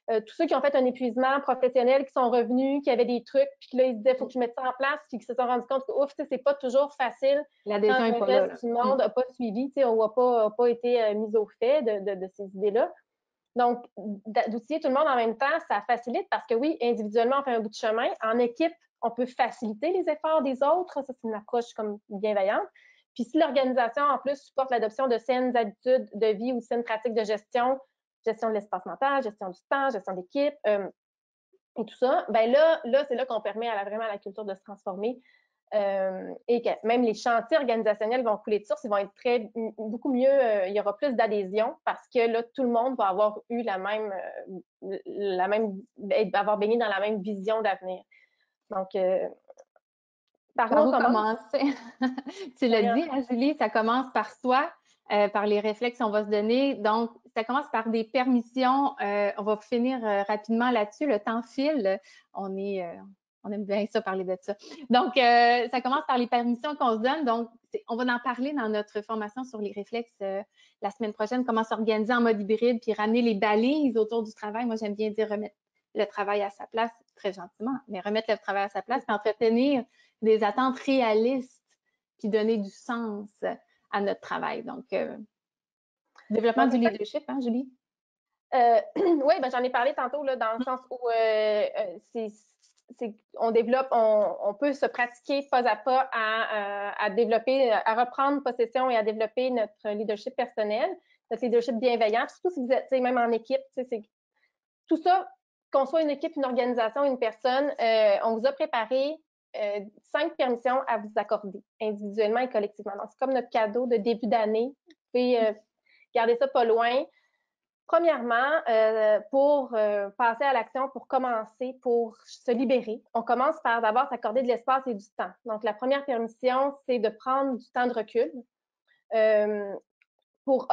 C: Tous ceux qui ont fait un épuisement professionnel, qui sont revenus, qui avaient des trucs, puis là, ils se disaient, il faut que je mette ça en place, puis qui se sont rendus compte que, ouf, c'est pas toujours facile.
D: L'adhésion n'est pas là.
C: Tout le monde n'a pas suivi, ou n'a pas été mis au fait de ces idées-là. Donc, d'outiller tout le monde en même temps, ça facilite parce que oui, individuellement, on fait un bout de chemin. En équipe, on peut faciliter les efforts des autres. Ça, c'est une approche comme bienveillante. Puis si l'organisation, en plus, supporte l'adoption de saines habitudes de vie ou saines pratiques de gestion de l'espace mental, gestion du temps, gestion d'équipe et tout ça, ben là c'est là qu'on permet vraiment à la culture de se transformer. Et que même les chantiers organisationnels vont couler de source, ils vont être beaucoup mieux, il y aura plus d'adhésion parce que là, tout le monde va avoir eu avoir baigné dans la même vision d'avenir. Donc, par où
D: commencer? Tu l'as dit, hein, Julie, ça commence par soi, par les réflexes qu'on va se donner. Donc, ça commence par des permissions. On va finir rapidement là-dessus. Le temps file. On aime bien ça, parler de ça. Donc, ça commence par les permissions qu'on se donne. Donc, on va en parler dans notre formation sur les réflexes la semaine prochaine, comment s'organiser en mode hybride, puis ramener les balises autour du travail. Moi, j'aime bien dire remettre le travail à sa place, très gentiment, mais remettre le travail à sa place, puis entretenir des attentes réalistes, puis donner du sens à notre travail. Donc, développement du leadership, hein, Julie?
C: Oui, ben, j'en ai parlé tantôt là, dans le sens où on développe, on peut se pratiquer pas à pas à développer, à reprendre possession et à développer notre leadership personnel, notre leadership bienveillant, surtout si vous êtes même en équipe. C'est tout ça, qu'on soit une équipe, une organisation, une personne, on vous a préparé 5 permissions à vous accorder, individuellement et collectivement. Donc, c'est comme notre cadeau de début d'année. Vous pouvez garder ça pas loin. Premièrement, pour passer à l'action, pour commencer, pour se libérer, on commence par d'abord s'accorder de l'espace et du temps. Donc, la première permission, c'est de prendre du temps de recul pour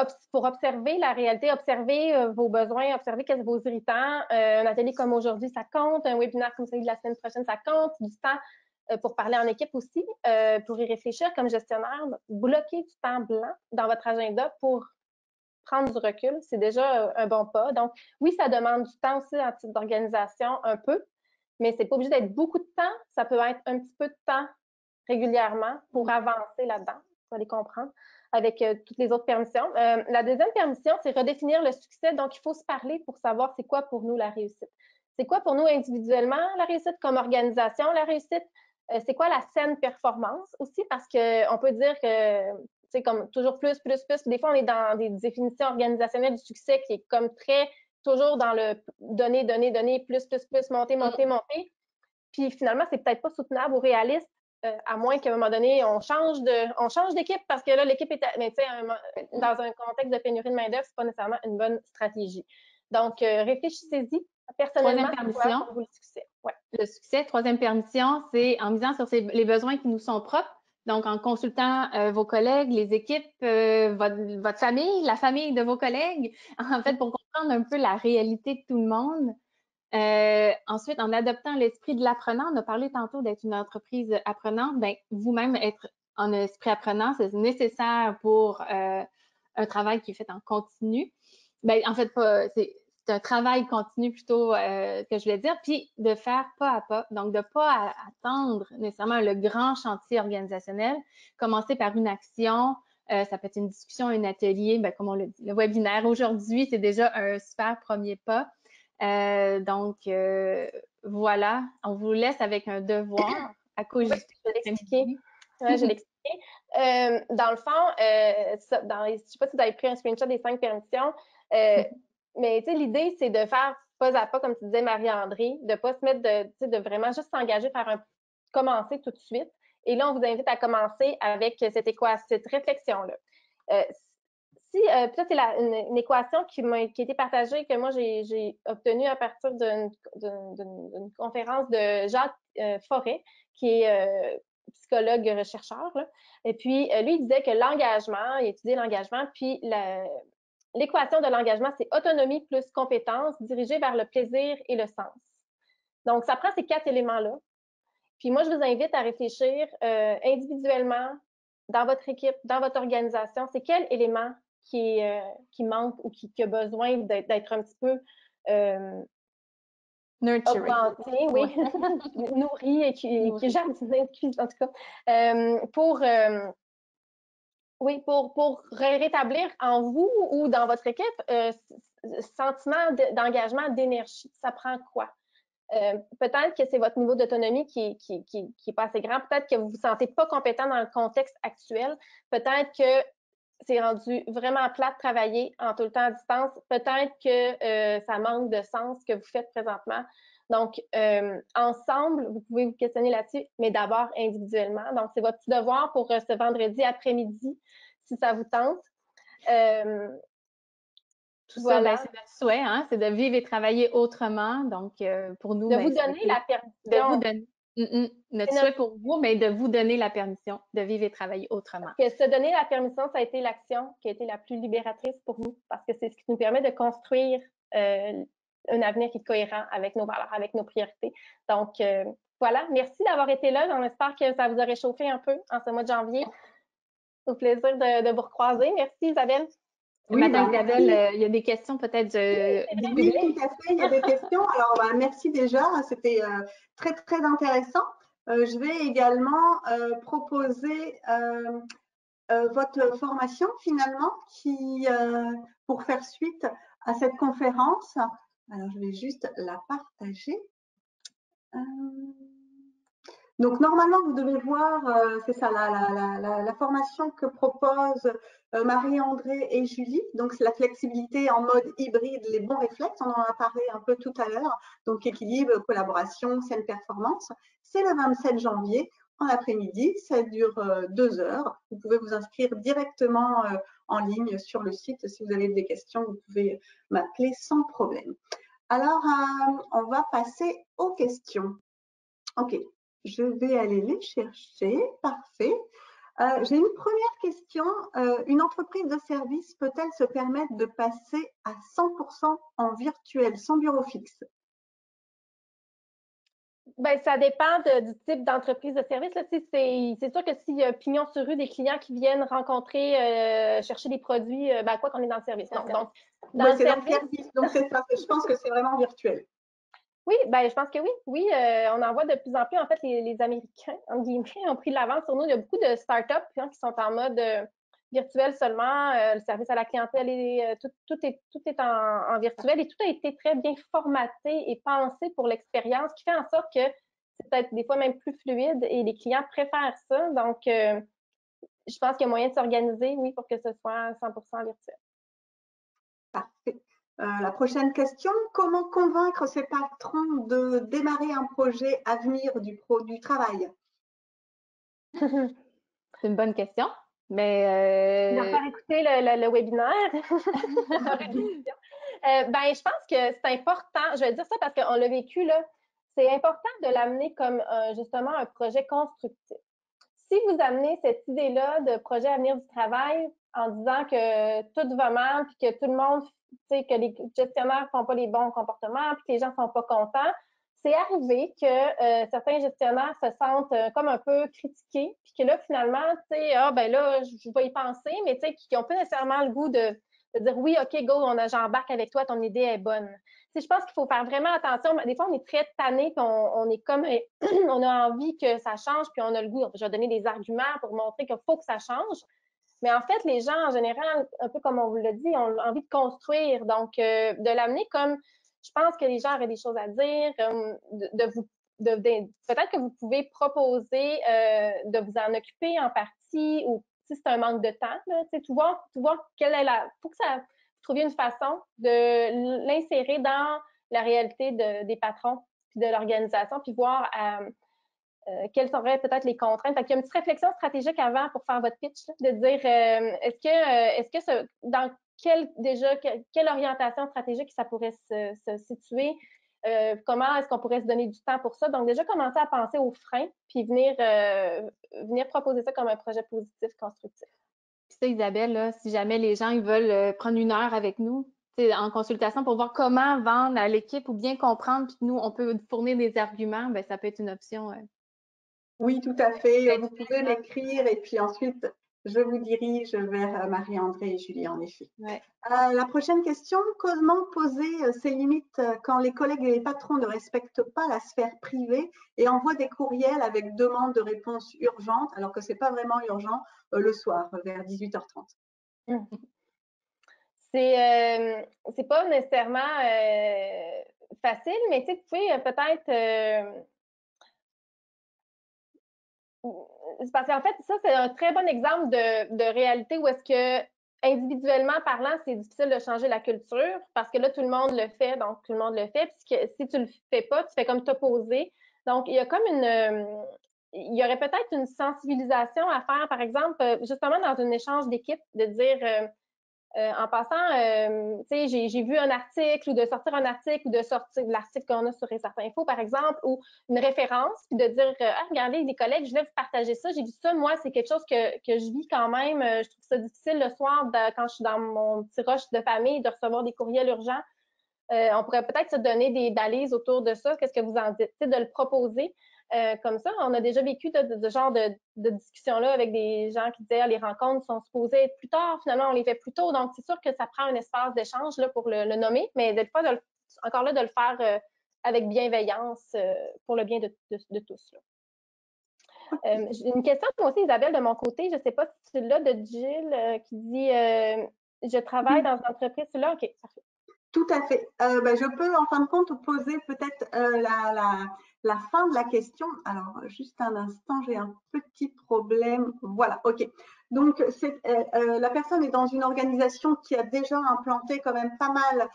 C: observer la réalité, observer vos besoins, observer quels sont vos irritants. Un atelier comme aujourd'hui, ça compte. Un webinaire comme celui de la semaine prochaine, ça compte. Du temps pour parler en équipe aussi, pour y réfléchir comme gestionnaire. Bloquer du temps blanc dans votre agenda pour prendre du recul, c'est déjà un bon pas. Donc, oui, ça demande du temps aussi en type d'organisation, un peu, mais c'est pas obligé d'être beaucoup de temps. Ça peut être un petit peu de temps régulièrement pour avancer là-dedans. Vous allez comprendre avec toutes les autres permissions. La deuxième permission, c'est redéfinir le succès. Donc, il faut se parler pour savoir c'est quoi pour nous la réussite. C'est quoi pour nous individuellement la réussite, comme organisation la réussite? C'est quoi la saine performance aussi? Parce qu'on peut dire que c'est comme toujours plus. Des fois, on est dans des définitions organisationnelles du succès qui est comme très, toujours dans le donner, plus, monter. Puis finalement, c'est peut-être pas soutenable ou réaliste, à moins qu'à un moment donné, on change d'équipe parce que là, l'équipe est, mais tu sais, dans un contexte de pénurie de main-d'œuvre, c'est pas nécessairement une bonne stratégie. Donc, réfléchissez-y. Personnellement,
D: Troisième permission,
C: pour vous le succès. Ouais.
D: Le succès. Troisième permission, c'est en misant sur les besoins qui nous sont propres. Donc, en consultant vos collègues, les équipes, votre famille, la famille de vos collègues, en fait, pour comprendre un peu la réalité de tout le monde. Ensuite, en adoptant l'esprit de l'apprenant, on a parlé tantôt d'être une entreprise apprenante, ben, vous-même être en esprit apprenant, c'est nécessaire pour un travail qui est fait en continu. Ben, en fait, c'est un travail continu plutôt que je voulais dire, puis de faire pas à pas. Donc, de pas attendre nécessairement le grand chantier organisationnel, commencer par une action, ça peut être une discussion, un atelier, ben, comme on l'a dit, le webinaire aujourd'hui, c'est déjà un super premier pas. Donc, voilà, on vous laisse avec un devoir à cogiter.
C: Oui, je vais l'expliquer. Ouais, je vais l'expliquer. Dans le fond, je ne sais pas si vous avez pris un screenshot des 5 permissions, mais l'idée, c'est de faire pas à pas, comme tu disais, Marie-André, de ne pas se mettre de vraiment juste s'engager, commencer tout de suite. Et là, on vous invite à commencer avec cette réflexion-là. Ça, c'est une équation qui a été partagée, que moi, j'ai obtenue à partir d'une conférence de Jacques Forêt, qui est psychologue rechercheur. Là. Et puis, lui, il disait que l'engagement, il étudiait l'engagement, puis l'équation de l'engagement, c'est autonomie plus compétence dirigée vers le plaisir et le sens. Donc, ça prend ces 4 éléments-là. Puis moi, je vous invite à réfléchir individuellement dans votre équipe, dans votre organisation, c'est quel élément qui manque ou qui a besoin d'être un petit peu augmenté, oui, nourri et qui est jardiné, en tout cas, pour rétablir en vous ou dans votre équipe sentiment d'engagement, d'énergie. Ça prend quoi? Peut-être que c'est votre niveau d'autonomie qui est pas assez grand. Peut-être que vous vous sentez pas compétent dans le contexte actuel. Peut-être que c'est rendu vraiment plat de travailler en tout le temps à distance. Peut-être que ça manque de sens ce que vous faites présentement. Donc, ensemble, vous pouvez vous questionner là-dessus, mais d'abord individuellement. Donc, c'est votre petit devoir pour ce vendredi après-midi, si ça vous tente.
D: Tout ça, ben, c'est notre souhait, hein? C'est de vivre et travailler autrement. Donc, pour nous,
C: de vous donner la permission.
D: De vous donner. Notre souhait pour vous, mais de vous donner la permission de vivre et travailler autrement.
C: Que se donner la permission, ça a été l'action qui a été la plus libératrice pour nous, parce que c'est ce qui nous permet de construire un avenir qui est cohérent avec nos valeurs, avec nos priorités. Donc, voilà. Merci d'avoir été là. J'espère que ça vous a réchauffé un peu en ce mois de janvier. Au plaisir de vous recroiser. Merci, Isabelle.
D: Oui, Madame Isabelle, il y a des questions peut-être
B: du public. Oui, tout à fait, il y a des questions. Alors, merci déjà, c'était très, très intéressant. Je vais également proposer votre formation, finalement, qui, pour faire suite à cette conférence, alors je vais juste la partager. Donc, normalement, vous devez voir, c'est ça, la formation que proposent Marie-André et Julie. Donc, c'est la flexibilité en mode hybride, les bons réflexes. On en a parlé un peu tout à l'heure. Donc, équilibre, collaboration, saine performance. C'est le 27 janvier en après-midi. Ça dure 2 heures. Vous pouvez vous inscrire directement en ligne sur le site. Si vous avez des questions, vous pouvez m'appeler sans problème. Alors, on va passer aux questions. OK. Je vais aller les chercher. Parfait. J'ai une première question. Une entreprise de service peut-elle se permettre de passer à 100% en virtuel, sans bureau fixe?
C: Ben, ça dépend du type d'entreprise de service. Là. C'est sûr que s'il y a pignon sur rue des clients qui viennent rencontrer, chercher des produits, ben, quoi qu'on est dans le service. Non. Donc,
B: dans le service. Donc, c'est ça. Je pense que c'est vraiment virtuel.
C: Oui, ben je pense que oui. Oui, on en voit de plus en plus. En fait, les Américains, en guillemets, ont pris de l'avance sur nous. Il y a beaucoup de startups qui sont en mode virtuel seulement. Le service à la clientèle, tout est en virtuel et tout a été très bien formaté et pensé pour l'expérience, qui fait en sorte que c'est peut-être des fois même plus fluide et les clients préfèrent ça. Donc, je pense qu'il y a moyen de s'organiser, oui, pour que ce soit 100% virtuel.
B: Parfait. La prochaine question, comment convaincre ses patrons de démarrer un projet à venir du travail?
D: C'est une bonne question, mais
C: De faire écouter le webinaire. Ben, je pense que c'est important, je vais dire ça parce qu'on l'a vécu, là, c'est important de l'amener comme justement un projet constructif. Si vous amenez cette idée-là de projet à venir du travail en disant que tout va mal, puis que tout le monde, tu sais, que les gestionnaires font pas les bons comportements, puis que les gens sont pas contents, c'est arrivé que certains gestionnaires se sentent comme un peu critiqués, puis que là, finalement, tu sais, ah ben là, je vais y penser, mais tu sais, qui n'ont pas nécessairement le goût de dire oui, OK, go, j'embarque avec toi, ton idée est bonne. Tu sais, je pense qu'il faut faire vraiment attention. Des fois, on est très tanné, puis on est comme, on a envie que ça change, puis on a le goût. Je vais donner des arguments pour montrer qu'il faut que ça change. Mais en fait, les gens, en général, un peu comme on vous l'a dit, ont envie de construire. Donc, de l'amener comme, je pense que les gens auraient des choses à dire, peut-être que vous pouvez proposer de vous en occuper en partie ou si c'est un manque de temps, là, tout voir quelle est faut que vous trouviez une façon de l'insérer dans la réalité des patrons puis de l'organisation, puis voir quelles seraient peut-être les contraintes. Fait qu'il y a une petite réflexion stratégique avant pour faire votre pitch, là, de dire est-ce que dans quelle orientation stratégique ça pourrait se situer? Comment est-ce qu'on pourrait se donner du temps pour ça? Donc, déjà, commencer à penser aux freins, puis venir proposer ça comme un projet positif, constructif.
D: Puis ça, Isabelle, là, si jamais les gens ils veulent prendre 1 heure avec nous en consultation pour voir comment vendre à l'équipe ou bien comprendre, puis nous, on peut fournir des arguments, ben ça peut être une option.
B: Oui, tout à fait. Vous pouvez m'écrire et puis ensuite, je vous dirige vers Marie-André et Julie, en effet.
D: Ouais.
B: La prochaine question, comment poser ses limites quand les collègues et les patrons ne respectent pas la sphère privée et envoient des courriels avec demande de réponse urgente, alors que ce n'est pas vraiment urgent, le soir, vers 18h30.
C: C'est pas nécessairement facile, mais tu sais, vous pouvez peut-être c'est parce qu'en fait, ça, c'est un très bon exemple de réalité où est-ce que, individuellement parlant, c'est difficile de changer la culture parce que là, tout le monde le fait, donc tout le monde le fait. Puis si tu le fais pas, tu fais comme t'opposer. Donc, il y a comme il y aurait peut-être une sensibilisation à faire, par exemple, justement dans un échange d'équipe, de dire en passant, tu sais, j'ai vu un article ou de sortir un article ou de sortir l'article qu'on a sur Incertain-Info, par exemple, ou une référence, puis de dire ah, regardez, les collègues, je vais vous partager ça. J'ai vu ça, moi, c'est quelque chose que je vis quand même. Je trouve ça difficile le soir quand je suis dans mon petit rush de famille de recevoir des courriels urgents. On pourrait peut-être se donner des balises autour de ça. Qu'est-ce que vous en dites? De le proposer. Comme ça, on a déjà vécu de genre de discussion-là avec des gens qui disaient les rencontres sont supposées être plus tard, finalement on les fait plus tôt, donc c'est sûr que ça prend un espace d'échange là, pour le nommer, mais des fois, encore là, de le faire avec bienveillance pour le bien de tous. J'ai une question moi aussi, Isabelle, de mon côté, je ne sais pas si c'est là de Jill qui dit je travaille dans une entreprise, c'est là, ok, parfait.
B: Tout à fait. Je peux en fin de compte poser peut-être la fin de la question. Alors, juste un instant, j'ai un petit problème. Voilà, OK. Donc, la personne est dans une organisation qui a déjà implanté quand même pas mal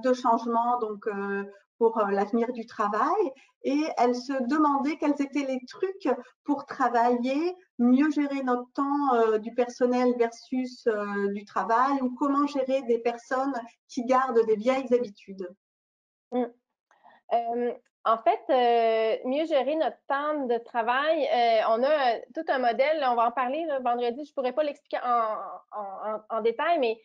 B: de changements donc, pour l'avenir du travail. Et elle se demandait quels étaient les trucs pour travailler, mieux gérer notre temps du personnel versus du travail, ou comment gérer des personnes qui gardent des vieilles habitudes.
C: En fait, mieux gérer notre temps de travail, on a tout un modèle, on va en parler là, vendredi, je ne pourrais pas l'expliquer en détail, mais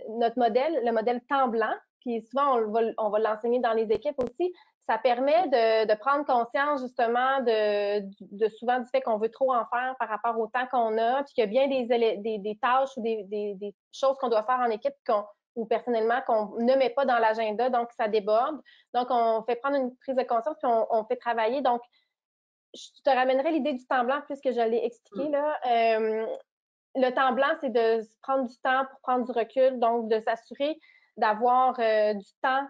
C: notre modèle, le modèle temps blanc, puis souvent on va l'enseigner dans les équipes aussi, ça permet de prendre conscience justement de souvent du fait qu'on veut trop en faire par rapport au temps qu'on a, puis qu'il y a bien des tâches ou des choses qu'on doit faire en équipe ou personnellement qu'on ne met pas dans l'agenda, donc ça déborde. Donc, on fait prendre une prise de conscience, puis on fait travailler. Donc, je te ramènerai l'idée du temps blanc puisque je l'ai expliqué là. Le temps blanc, c'est de se prendre du temps pour prendre du recul, donc de s'assurer d'avoir du temps,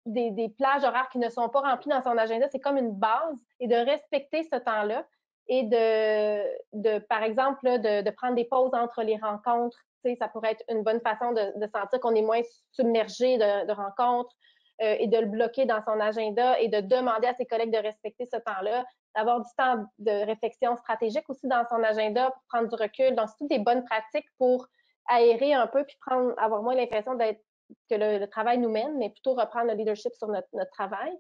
C: des plages horaires qui ne sont pas remplies dans son agenda. C'est comme une base et de respecter ce temps-là et par exemple, là, de prendre des pauses entre les rencontres. Tu sais, ça pourrait être une bonne façon de sentir qu'on est moins submergé de rencontres et de le bloquer dans son agenda et de demander à ses collègues de respecter ce temps-là, d'avoir du temps de réflexion stratégique aussi dans son agenda pour prendre du recul. Donc, c'est toutes des bonnes pratiques pour aérer un peu puis avoir moins l'impression que le travail nous mène, mais plutôt reprendre le leadership sur notre travail.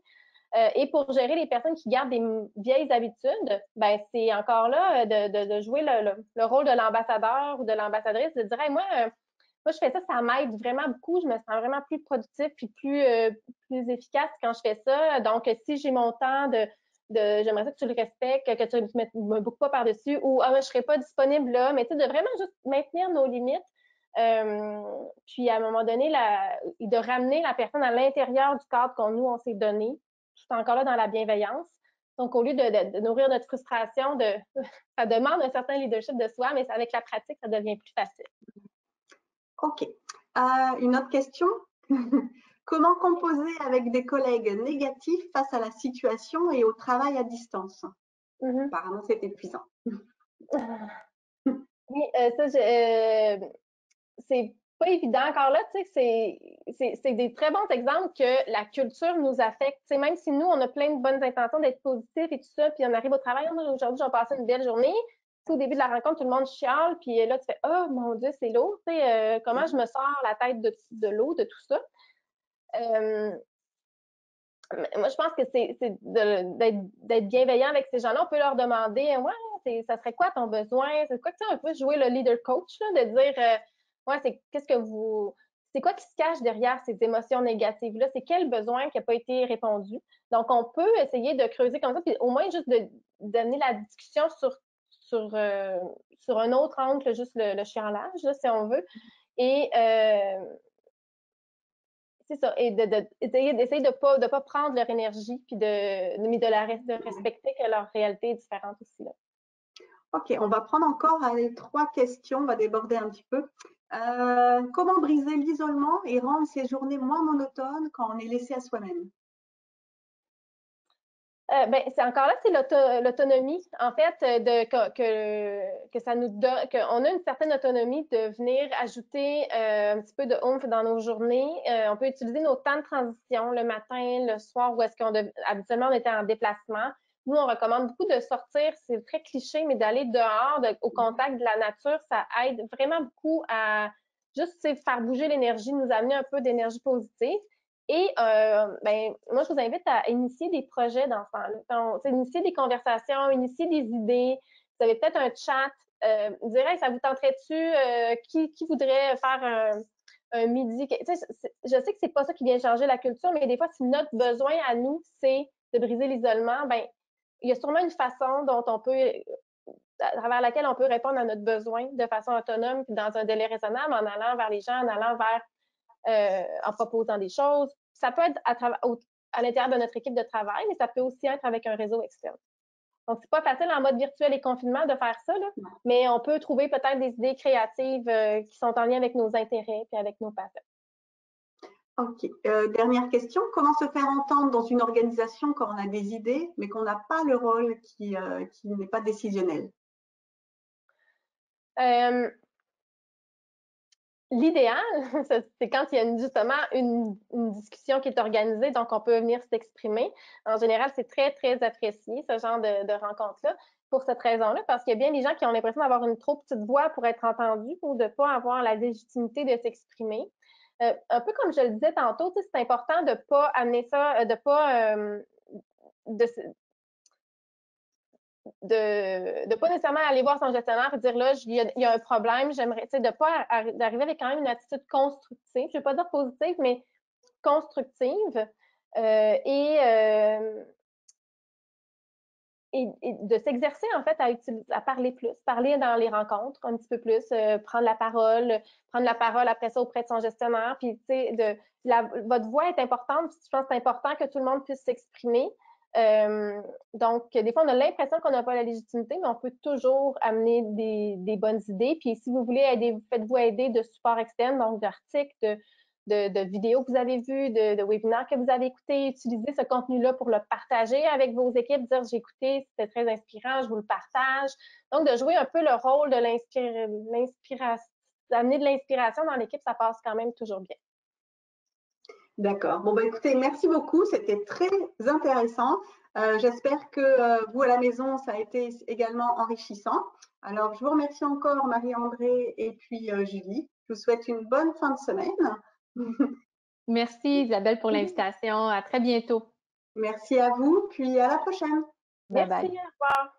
C: Et pour gérer les personnes qui gardent des vieilles habitudes, ben c'est encore là de jouer le rôle de l'ambassadeur ou de l'ambassadrice, de dire hey, moi je fais ça, ça m'aide vraiment beaucoup, je me sens vraiment plus productif puis plus efficace quand je fais ça. Donc, si j'ai mon temps j'aimerais ça que tu le respectes, que tu ne me bookes pas par-dessus, ou je ne serai pas disponible là, mais tu sais, de vraiment juste maintenir nos limites. Puis à un moment donné, de ramener la personne à l'intérieur du cadre on s'est donné, tout encore là dans la bienveillance. Donc, au lieu de nourrir notre frustration, ça demande un certain leadership de soi, mais avec la pratique, ça devient plus facile.
B: OK. Une autre question. Comment composer avec des collègues négatifs face à la situation et au travail à distance? Apparemment, c'est épuisant.
C: Oui, ça, c'est pas évident encore là, tu sais, c'est des très bons exemples que la culture nous affecte. Tu sais, même si nous, on a plein de bonnes intentions d'être positifs et tout ça, puis on arrive au travail, aujourd'hui, j'ai passé une belle journée. Tu sais, au début de la rencontre, tout le monde chiale, puis là, tu fais « Oh, mon Dieu, c'est lourd, tu sais, comment je me sors la tête de l'eau, de tout ça? » Moi, je pense que c'est d'être bienveillant avec ces gens-là. On peut leur demander, ouais, ça serait quoi ton besoin? C'est quoi que tu un peu jouer le leader coach, là, de dire, ouais, c'est quoi qui se cache derrière ces émotions négatives-là? C'est quel besoin qui n'a pas été répondu? Donc, on peut essayer de creuser comme ça, puis au moins juste d'amener la discussion sur un autre angle que juste le chialage, là, si on veut. Et c'est ça, et d'essayer de pas prendre leur énergie, puis de respecter que leur réalité est différente aussi. Là.
B: OK, on va prendre encore 3 questions, on va déborder un petit peu. Comment briser l'isolement et rendre ces journées moins monotones quand on est laissé à soi-même?
C: C'est encore là, c'est l'autonomie, en fait, que ça nous donne, qu'on a une certaine autonomie de venir ajouter un petit peu de oomph dans nos journées. On peut utiliser nos temps de transition le matin, le soir, où est-ce habituellement on était en déplacement. Nous, on recommande beaucoup de sortir, c'est très cliché, mais d'aller dehors, au contact de la nature, ça aide vraiment beaucoup à juste faire bouger l'énergie, nous amener un peu d'énergie positive. Et moi, je vous invite à initier des projets dans ce temps-là. Initier des conversations, initier des idées. Vous avez peut-être un chat. Dire, hey, ça vous tenterait-tu? Qui voudrait faire un midi? Je sais que c'est pas ça qui vient changer la culture, mais des fois, si notre besoin à nous, c'est de briser l'isolement, il y a sûrement une façon dont on peut, à travers laquelle on peut répondre à notre besoin de façon autonome, puis dans un délai raisonnable, en allant vers les gens, en allant vers en proposant des choses. Ça peut être à l'intérieur de notre équipe de travail, mais ça peut aussi être avec un réseau externe. Donc, c'est pas facile en mode virtuel et confinement de faire ça, là, mais on peut trouver peut-être des idées créatives qui sont en lien avec nos intérêts et avec nos passions.
B: Ok. Dernière question. Comment se faire entendre dans une organisation quand on a des idées, mais qu'on n'a pas le rôle qui n'est pas décisionnel?
C: L'idéal, c'est quand il y a justement une discussion qui est organisée, donc on peut venir s'exprimer. En général, c'est très, très apprécié, ce genre de rencontre-là, pour cette raison-là, parce qu'il y a bien des gens qui ont l'impression d'avoir une trop petite voix pour être entendus ou de ne pas avoir la légitimité de s'exprimer. Un peu comme je le disais tantôt, c'est important de ne pas amener ça, de ne pas de pas nécessairement aller voir son gestionnaire et dire là, il y a un problème, j'aimerais, tu sais, d'arriver avec quand même une attitude constructive, je ne vais pas dire positive, mais constructive, et de s'exercer en fait à parler plus, parler dans les rencontres un petit peu plus, prendre la parole après ça auprès de son gestionnaire, puis tu sais, votre voix est importante, je pense que c'est important que tout le monde puisse s'exprimer. Donc, des fois, on a l'impression qu'on n'a pas la légitimité, mais on peut toujours amener des bonnes idées. Puis, si vous voulez aider, faites-vous aider de supports externes, donc d'articles, de vidéos que vous avez vues, de webinaires que vous avez écoutés. Utilisez ce contenu-là pour le partager avec vos équipes, dire j'ai écouté, c'était très inspirant, je vous le partage. Donc, de jouer un peu le rôle de l'inspiration, d'amener de l'inspiration dans l'équipe, ça passe quand même toujours bien.
B: D'accord. Bon, bah, écoutez, merci beaucoup. C'était très intéressant. J'espère que vous, à la maison, ça a été également enrichissant. Alors, je vous remercie encore, Marie-André et puis Julie. Je vous souhaite une bonne fin de semaine.
D: Merci Isabelle pour l'invitation. À très bientôt.
B: Merci à vous, puis à la prochaine.
D: Bye bye.
C: Merci, au revoir.